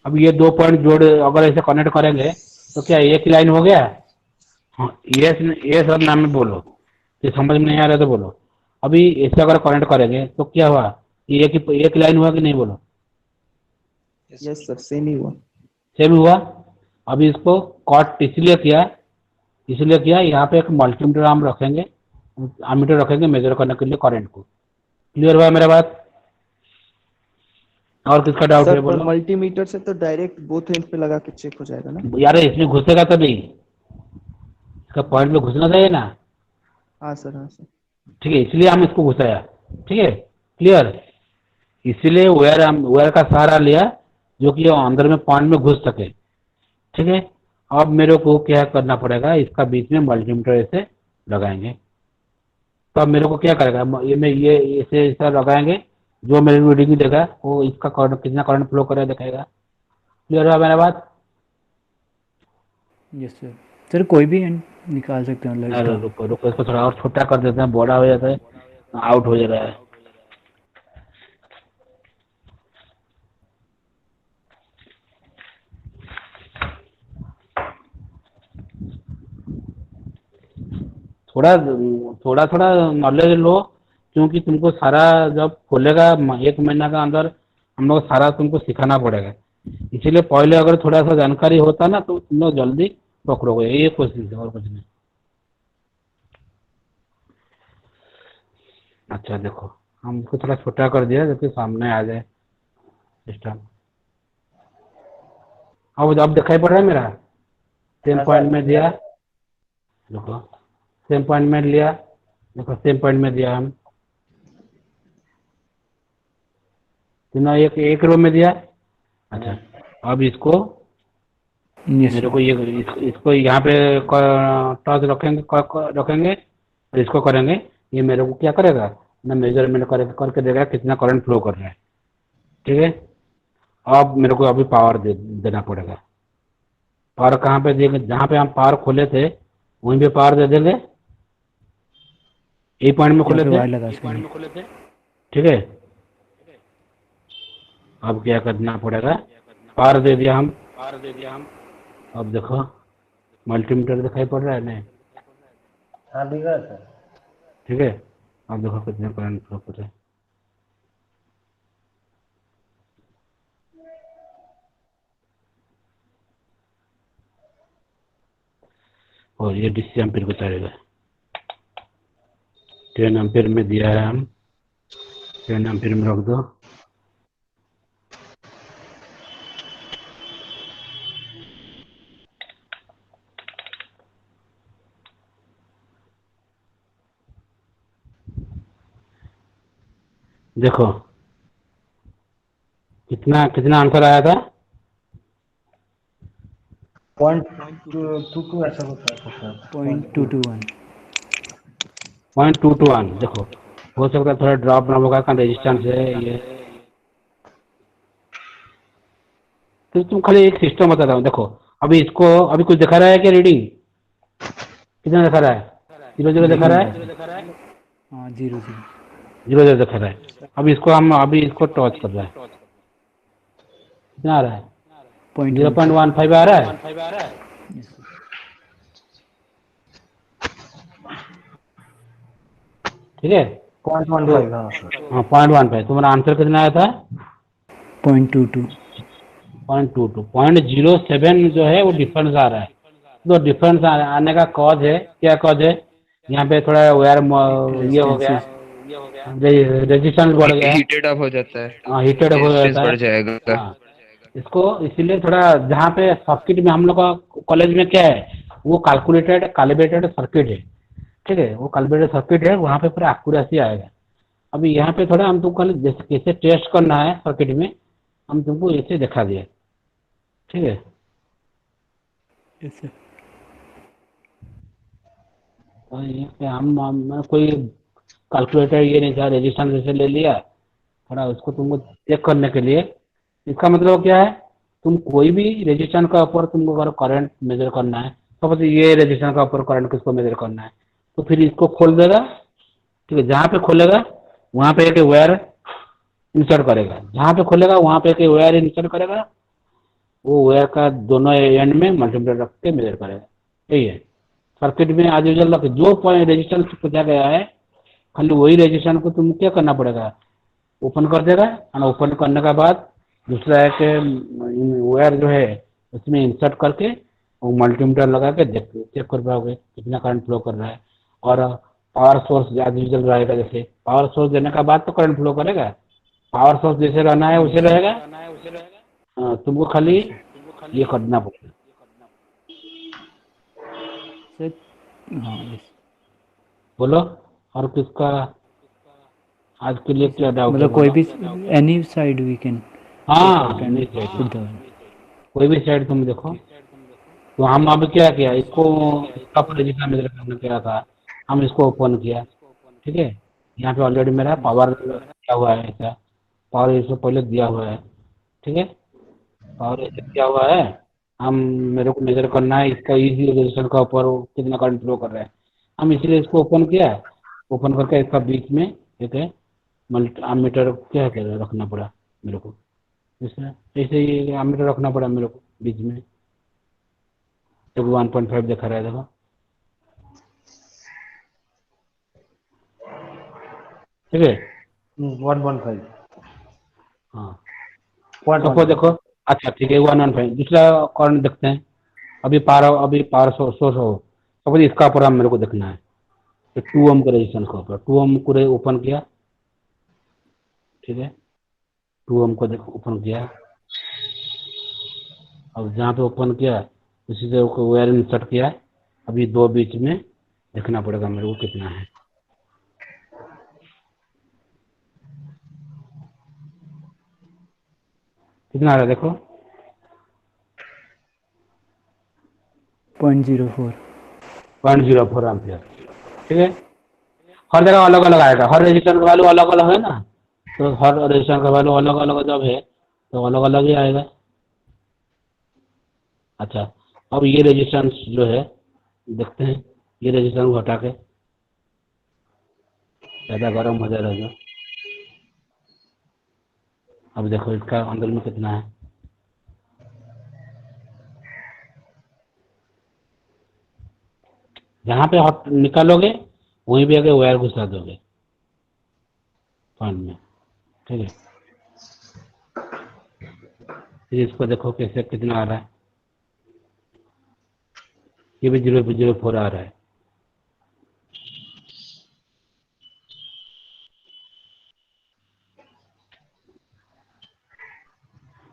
Speaker 1: अब ये 2 पॉइंट जोड़ अगर ऐसे कनेक्ट करेंगे तो क्या एक लाइन हो गया? हाँ, ये सब नाम में बोलो, ये समझ में नहीं आ रहा तो बोलो। अभी ऐसे अगर कनेक्ट करेंगे तो क्या हुआ, ये एक लाइन हुआ कि नहीं, बोलो?
Speaker 3: यस सर, सेम ही हुआ।
Speaker 1: सेम हुआ। अभी इसको कट इसलिए किया यहाँ पे एक मल्टीमीटर हम रखेंगे, एमीटर रखेंगे मेजर करने के लिए करंट को। क्लियर हुआ मेरा बात? और किसका डाउट है
Speaker 3: सर
Speaker 1: बोलो?
Speaker 3: मल्टीमीटर से तो डायरेक्ट बोथ एंड पे लगा के चेक हो जाएगा ना?
Speaker 1: यार इसमें घुसेगा तो नहीं, इसका पॉइंट में घुसना चाहिए ना।
Speaker 3: हाँ सर, हाँ सर।
Speaker 1: ठीक है, इसलिए हम इसको घुसाया। ठीक है, क्लियर? इसीलिए वायर का सहारा लिया जो कि अंदर में पॉइंट में घुस सके। ठीक है, अब मेरे को क्या करना पड़ेगा, इसका बीच में मल्टीमीटर ऐसे लगाएंगे। तो अब मेरे को क्या करेगा, ये ऐसे ऐसा लगाएंगे, जो मेरी रीडिंग देगा वो इसका करंट कितना करंट फ्लो कर रहा है दिखाएगा। क्लियर हुआ मेरा बात?
Speaker 8: Yes sir. सर कोई भी एंड निकाल सकते हैं मतलब इसका?
Speaker 1: रुको इसको थोड़ा और छोटा कर देते हैं, बड़ा हो जाता है, आउट हो जा रहा है। थोड़ा नॉलेज लो, क्योंकि तुमको सारा जब खोलेगा 1 महीना का अंदर हम लोग सारा तुमको सिखाना पड़ेगा। इसीलिए पहले अगर थोड़ा सा जानकारी होता ना तो तुम लोग जल्दी पकड़ोगे। ये कोशिश है और कुछ नहीं। अच्छा देखो हम इसको थोड़ा छोटा कर दिया जबकि सामने आ जाए सिस्टम। अब दिखाई पड़ रहा है मेरा? सेम पॉइंट में दिया, देखो सेम पॉइंट में लिया, देखो सेम पॉइंट में दिया हम तीनों एक रो में दिया। अच्छा अब इसको मेरे को इसको यहाँ पे टॉर्च रखेंगे और इसको करेंगे, ये मेरे को क्या करेगा ना, मेजरमेंट करके देगा कितना करंट फ्लो कर रहा है। ठीक है, अब मेरे को अभी पावर देना पड़ेगा। पावर कहाँ पे देंगे, जहाँ पे हम पावर खोले थे वहीं पे पावर दे देंगे। यही पॉइंट में खोले थे। ठीक है, अब क्या करना पड़ेगा, पावर दे दिया हम। अब देखो मल्टीमीटर दिखाई पड़ रहा है नहीं?
Speaker 5: हाँ दिख रहा है सर।
Speaker 1: ठीक है, अब देखो कितने करंट फ्लो कर रहे हैं। और ये DC एम्पीयर को चलेगा, 10 एम्पीयर में दिया है हम, 10 एम्पीयर में रख दो। देखो कितना आंसर आया था?
Speaker 5: 0.22 ऐसा कुछ है सर।
Speaker 8: 0.221।
Speaker 1: 0.221। देखो हो सकता है थोड़ा ड्रॉप ना होगा, कारण रेजिस्टेंस है ये। तो तुम खाली एक सिस्टम बताता हूँ। देखो अभी इसको अभी कुछ दिखा रहा है क्या, रीडिंग कितना दिखा रहा है? 0 दिखा रहा है।
Speaker 8: हाँ 0
Speaker 1: 0 दिखा रहा है। अभी इसको टॉर्च कर रहा है, कितना आ रहा है?
Speaker 8: पॉइंट
Speaker 1: 0.15 आ रहा है। ठीक है,
Speaker 5: 0.15 हाँ सर।
Speaker 1: हाँ 0.15। तुम्हारा आंसर कितना आया था?
Speaker 8: 0.22।
Speaker 1: 0.22। 0.07 जो है वो डिफरेंस आ रहा है। तो डिफरेंस आने का कॉज है, क्या कॉज है? यहाँ पे थोड़ा वायर ये हो गया, रेजिस्टेंस बढ़ गया,
Speaker 2: हीटेड अप हो जाता है,
Speaker 1: हाँ हीटेड हो
Speaker 2: रेजिस्टेंस
Speaker 1: जाता है।
Speaker 2: बढ़ जाएगा।
Speaker 1: हाँ, इसको इसीलिए थोड़ा, जहाँ पे सर्किट में हम लोग का कॉलेज में क्या है, वो कैलिब्रेटेड सर्किट है। ठीक है, वो कैलिब्रेटेड सर्किट है, वहाँ पे पूरा एक्यूरेसी आएगा। अभी यहाँ पे थोड़ा हम तुमको जैसे कैसे टेस्ट करना है सर्किट में, हम तुमको ऐसे दिखा दिए। ठीक है,
Speaker 8: यस सर।
Speaker 1: तो ये पे हम कोई कैलकुलेटर ये नहीं था, रेजिस्टेंस जैसे ले लिया थोड़ा, उसको तुमको चेक करने के लिए। इसका मतलब क्या है, तुम कोई भी रेजिस्टेंस का ऊपर तुमको अगर करंट मेजर करना है, सपोज ये रेजिस्टेंस का ऊपर करंट किसको मेजर करना है, तो फिर इसको खोल देगा। ठीक है, जहाँ पे खोलेगा वहाँ पे एक वायर इंसर्ट करेगा, जहाँ पे खोलेगा वहाँ पे एक वायर इंसर्ट करेगा, वो वायर का दोनों एंड में मल्टीमीटर रख के मेजर करेगा। यही है सर्किट में आज यूजल रख, जो पॉइंट रेजिस्टेंस पूछा गया है खाली वही रेजिस्टेंस को तुम क्या करना पड़ेगा, ओपन कर देगा, और ओपन करने के बाद दूसरा है कि वायर जो है उसमें इंसर्ट करके वो मल्टीमीटर लगा के चेक कर पाओगे कितना करंट फ्लो कर रहा है। और पावर सोर्स एज यूजल रहेगा, जैसे पावर सोर्स देने के बाद तो करंट फ्लो करेगा, पावर सोर्स जैसे रहना है वैसे रहेगा। तुमको खाली ये करना पड़ेगा।
Speaker 8: सर हाँ यस।
Speaker 1: बोलो, और किसका आज के लिए क्या डाउट है?
Speaker 8: मतलब कोई
Speaker 1: बोलो।
Speaker 8: भी एनी साइड वी कैन
Speaker 1: हाँ,
Speaker 8: कैन
Speaker 1: नहीं चाहिए,
Speaker 8: पुट द
Speaker 1: कोई भी साइड तुम देखो। तो हम अब क्या किया, इसको इसका पोजीशन मेजर करने क्या था, हम इसको ओपन किया। ठीक है, यहाँ पे ऑलरेडी मेरा पावर दिया हुआ है, ऐसा पावर इससे पहले दिया हुआ है। ठीक है, पावर ऐसे दिया हुआ है, हम मेरे को मेजर करना है इसका इजी रेजिस्टेंस का ऊपर वो कितना करंट फ्लो कर रहा है, हम इसीलिए इसको ओपन किया। ओपन करके इसका बीच में एक है अमीटर क्या कर रखना पड़ा मेरे को, इसमें ऐसे ही अमीटर रखना पड़ा मेरे को बीच में। तो 1.5 दिखा रहा है, देखो। ठीक है,
Speaker 5: 1.5
Speaker 1: हाँ
Speaker 5: पॉइंट
Speaker 1: सपोज देखो। अच्छा ठीक है, 1.5। दूसरा करंट देखते हैं। अभी पावर सोर्स हो, सपोज इसका ऊपर हम मेरे को देखना है, तो 2 ओम का रेजिस्टेंस का ऊपर 2 ओम को ओपन किया। ठीक है, 2 ओम को ओपन किया। अब जहाँ पे ओपन किया उसी से वायर इंसर्ट किया। अभी दो बीच में देखना पड़ेगा मेरे को कितना है। कितना आ रहा है देखो,
Speaker 8: 0.04।
Speaker 1: 0.04 एम्पियर। ठीक है, हर जगह अलग अलग आएगा, हर रजिस्टर का वैल्यू अलग अलग है ना, तो हर रजिस्टर का वैल्यू अलग अलग जब है तो अलग अलग ही आएगा। अच्छा, अब ये रेजिस्टेंस जो है देखते हैं, ये रेजिस्टेंस को हटा के ज़्यादा गर्म हो जाएगा। अब देखो इसका अंदर में कितना है। जहाँ पे हट निकालोगे वहीं भी आगे वायर घुसा दोगे पॉइंट में। ठीक है, फिर इसको देखो कैसे कितना आ रहा है, ये भी 0.04 आ रहा है।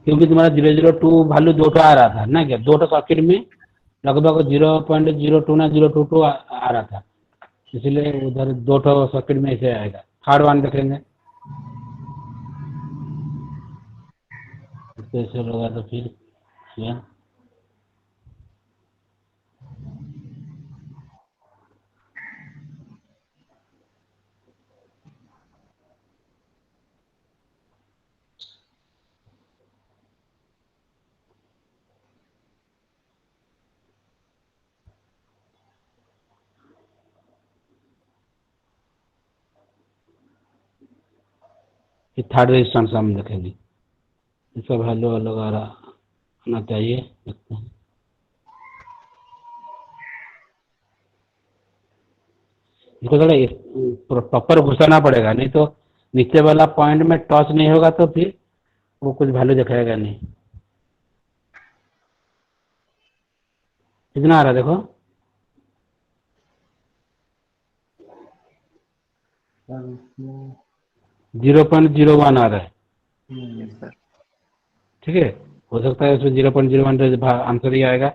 Speaker 1: क्योंकि तुम्हारा 0.02 वैल्यू दो आ रहा था ना, क्या दो सर्किट में लगभग 0.02 ना 0.22 आ रहा था, इसलिए उधर दो सर्किट में ऐसे आएगा। थर्ड वन देखेंगे, इसको ऐसे होगा तो फिर ये थर्ड रेजिस्टेंस हम देखेंगे, इसका वैल्यू अलग आ रहा होना चाहिए। देखते हैं। इसको थोड़ा प्रॉपर घुसाना पड़ेगा, नहीं तो नीचे वाला पॉइंट में टच नहीं होगा तो फिर वो कुछ वैल्यू दिखाएगा नहीं। कितना आ रहा है देखो। 0.01 आ रहा है।
Speaker 3: Yes sir.
Speaker 1: ठीक है, हो सकता है उसमें 0.01 आंसर ही आएगा।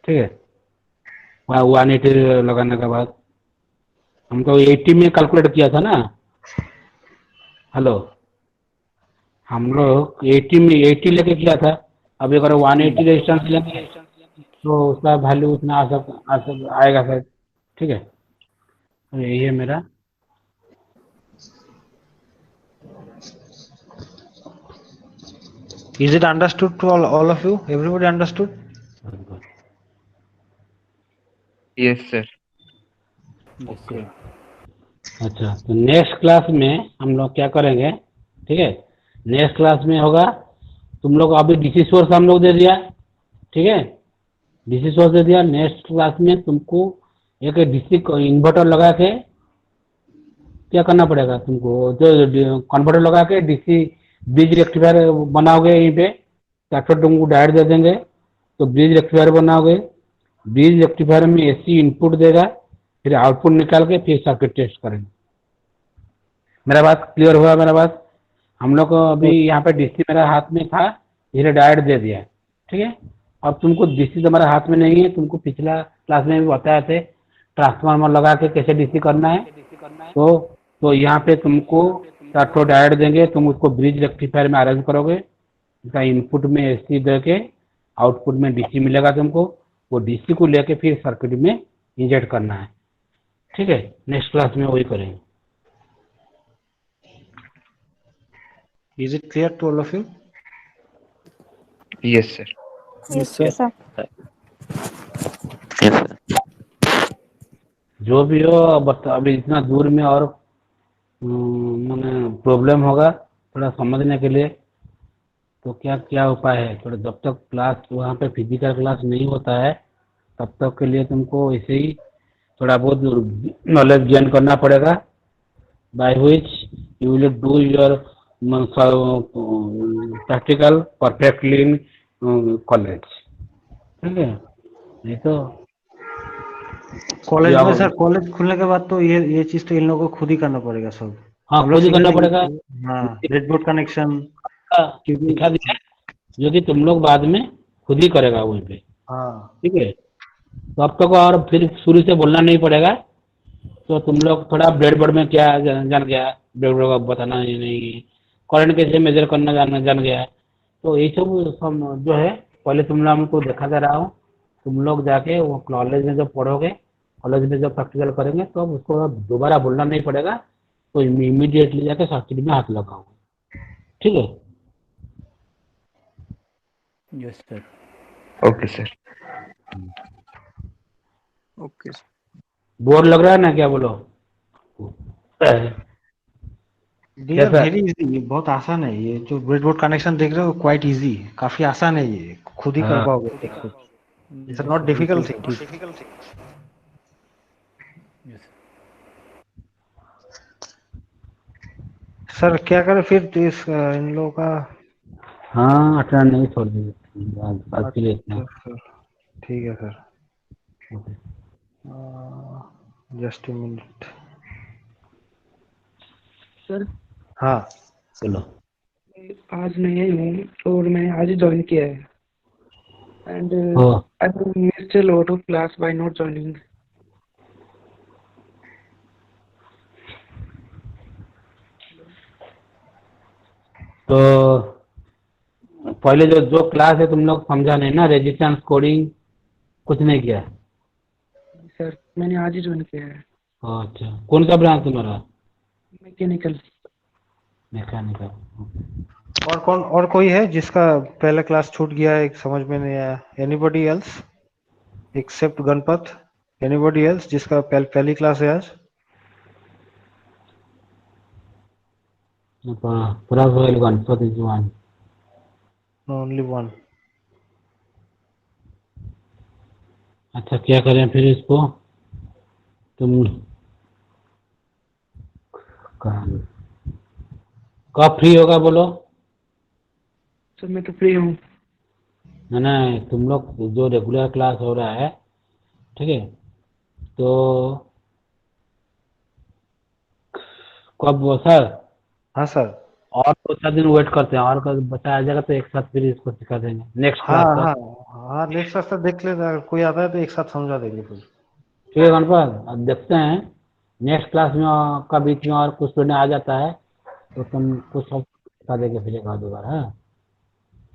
Speaker 1: ठीक है, वहाँ 180 लगाने के बाद हम तो 80 में कैलकुलेट किया था ना। हेलो, हम लोग 80 में 80 लेके किया था। अब अगर 180 रेजिस्टेंस लेंगे तो उसका वैल्यू उतना आएगा सर। ठीक है, तो यही है मेरा।
Speaker 5: Is it understood to all of you? Everybody understood?
Speaker 2: Yes sir.
Speaker 8: Yes sir.
Speaker 1: अच्छा, तो नेक्स्ट क्लास में हम लोग क्या करेंगे? ठीक है, नेक्स्ट क्लास में होगा, तुम लोग अभी डीसी सोर्स हम लोग दे दिया। ठीक है, डीसी सोर्स दे दिया। नेक्स्ट क्लास में तुमको एक डीसी इन्वर्टर लगा के क्या करना पड़ेगा तुमको, जो कन्वर्टर लगा के डीसी ब्रिज रेक्टिफायर बनाओगे यहीं पे, या फिर तुमको डायोड दे देंगे तो ब्रिज रेक्टिफायर बनाओगे। ब्रिज रेक्टिफायर में एसी इनपुट देगा, फिर आउटपुट निकाल के फिर सर्किट टेस्ट करेंगे। मेरा बात क्लियर हुआ? मेरा बात, हम लोग को अभी यहाँ पे डीसी मेरा हाथ में था, धीरे डायोड दे दिया। ठीक है, अब तुमको डीसी तुम्हारे हाथ में नहीं है, तुमको पिछला क्लास में भी बताया थे ट्रांसफार्मर लगा के कैसे डीसी करना है। तो यहाँ पे तुमको 4 डायोड देंगे, तुम उसको ब्रिज रेक्टिफायर में अरेंज करोगे। इसका इनपुट में एसी दे के आउटपुट में डीसी मिलेगा तुमको, वो डीसी को लेके फिर सर्किट में इंजेक्ट करना है। ठीक है, नेक्स्ट क्लास में वही करेंगे।
Speaker 5: Is it clear to all of you?
Speaker 2: Yes sir.
Speaker 6: Yes, sir.
Speaker 1: जो भी हो, बट अभी इतना दूर में और मैंने प्रॉब्लम होगा थोड़ा समझने के लिए, तो क्या क्या उपाय है? थोड़ा जब तक क्लास वहाँ पे फिजिकल क्लास नहीं होता है तब तक के लिए तुमको ऐसे ही थोड़ा बहुत नॉलेज गेन करना पड़ेगा, by which you will do your practical perfectly in college. ठीक है, नहीं तो
Speaker 5: कॉलेज
Speaker 1: या
Speaker 5: में सर, कॉलेज खुलने के बाद तो ये चीज तो इन लोगों को खुद ही करना पड़ेगा सब।
Speaker 1: हाँ,
Speaker 5: हम लोग
Speaker 1: खुद ही करना
Speaker 5: सिखाएंगे।
Speaker 1: पड़ेगा।
Speaker 5: हाँ, ब्रेडबोर्ड कनेक्शन।
Speaker 1: दिखा दिया जो कि तुम लोग बाद में खुद ही करेगा वहीं पे।
Speaker 5: हाँ,
Speaker 1: ठीक है, तो अब तक और फिर शुरू से बोलना नहीं पड़ेगा। तो तुम लोग थोड़ा ब्रेडबोर्ड में क्या जान गया, ब्रेडबोर्ड का बताना ही नहीं, करंट कैसे मेजर करना जान गया। तो ये सब जो है पहले तुम लोग को देखा जा रहा हूँ, तुम लोग जाके वो कॉलेज में जब पढ़ोगे, कॉलेज में जब प्रैक्टिकल करेंगे तो अब उसको अब दोबारा बोलना नहीं पड़ेगा, तो इमीडिएटली जाके सर्किट में हाथ लगाओगे। ठीक है,
Speaker 8: yes sir.
Speaker 2: Okay sir.
Speaker 3: Okay.
Speaker 1: Bore लग रहा है ना? क्या बोलो?
Speaker 5: डियर
Speaker 1: कैसा?
Speaker 5: वेरी इजी, बहुत आसान है ये जो ब्रेडबोर्ड कनेक्शन देख रहे हो, क्वाइट इजी, काफी आसान है ये, खुद ही कर
Speaker 1: हाँ,
Speaker 5: पाओगे सब कुछ। It's not difficult thing.
Speaker 8: Yes
Speaker 5: sir क्या करें फिर तो इस इन लोगों का?
Speaker 1: हाँ, 18 नहीं छोड़ दीजिए आज के लिए इतना।
Speaker 5: अच्छा सर, ठीक है sir. Just a minute.
Speaker 11: Sir
Speaker 5: हाँ,
Speaker 1: चलो,
Speaker 11: आज नहीं हूँ और मैंने आज ही ज्वाइन किया है and
Speaker 1: oh
Speaker 11: I missed a lot of class by not joining.
Speaker 1: तो पहले जो जो क्लास है तुम लोग समझा नहीं ना, रेजिस्टेंस कोडिंग कुछ नहीं किया?
Speaker 11: सर मैंने आज ही ज्वाइन किया है।
Speaker 1: अच्छा, कौन सा ब्रांच तुम्हारा?
Speaker 11: मैकेनिकल।
Speaker 1: मैकेनिकल।
Speaker 5: और कौन और कोई है जिसका पहला क्लास छूट गया है, समझ में नहीं आया? Anybody else except Ganpat? Anybody else जिसका पहली क्लास है आज?
Speaker 1: पूरा गणपति जवान।
Speaker 5: Only one.
Speaker 1: अच्छा क्या करें फिर इसको? तुम कब फ्री होगा बोलो?
Speaker 11: सर मैं तो फ्री हूँ।
Speaker 1: नहीं, तुम लोग जो रेगुलर क्लास हो रहा है, ठीक है, तो कब वो सर
Speaker 5: हाँ सर।
Speaker 1: और 2-4 दिन वेट करते हैं, और कल बच्चा आ जाएगा तो एक साथ फिर इसको सिखा देंगे नेक्स्ट
Speaker 5: हाँ
Speaker 1: क्लास
Speaker 5: हाँ
Speaker 1: तक।
Speaker 5: हाँ, नेक्स्ट क्लास तक देख लेते हैं, अगर कोई आता है तो एक साथ समझा देंगे फिर।
Speaker 1: ठीक है गणपत, अब देखते हैं नेक्स्ट क्लास में का बीच में और कुछ स्टूडेंट आ जाता है तो तुम कुछ सब सिखा देंगे फिर एक आध दो बार। हाँ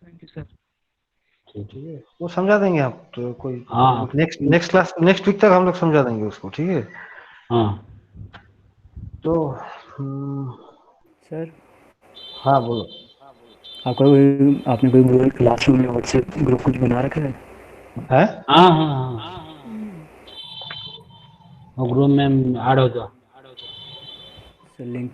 Speaker 11: थैंक यू सर।
Speaker 1: ठीक है।
Speaker 5: ठीक है, वो समझा देंगे आप तो कोई।
Speaker 1: हाँ
Speaker 5: नेक्स्ट क्लास नेक्स्ट वीक तक हम लोग समझा देंगे उसको, ठीक है।
Speaker 1: हाँ
Speaker 5: तो
Speaker 8: सर
Speaker 5: हाँ बोलो।
Speaker 8: आपने कोई क्लासरूम में व्हाट्सएप ग्रुप कुछ बना रखा है?
Speaker 5: है
Speaker 1: हाँ हाँ हाँ, वो ग्रुप में ऐड हो जाओ।
Speaker 8: Sir link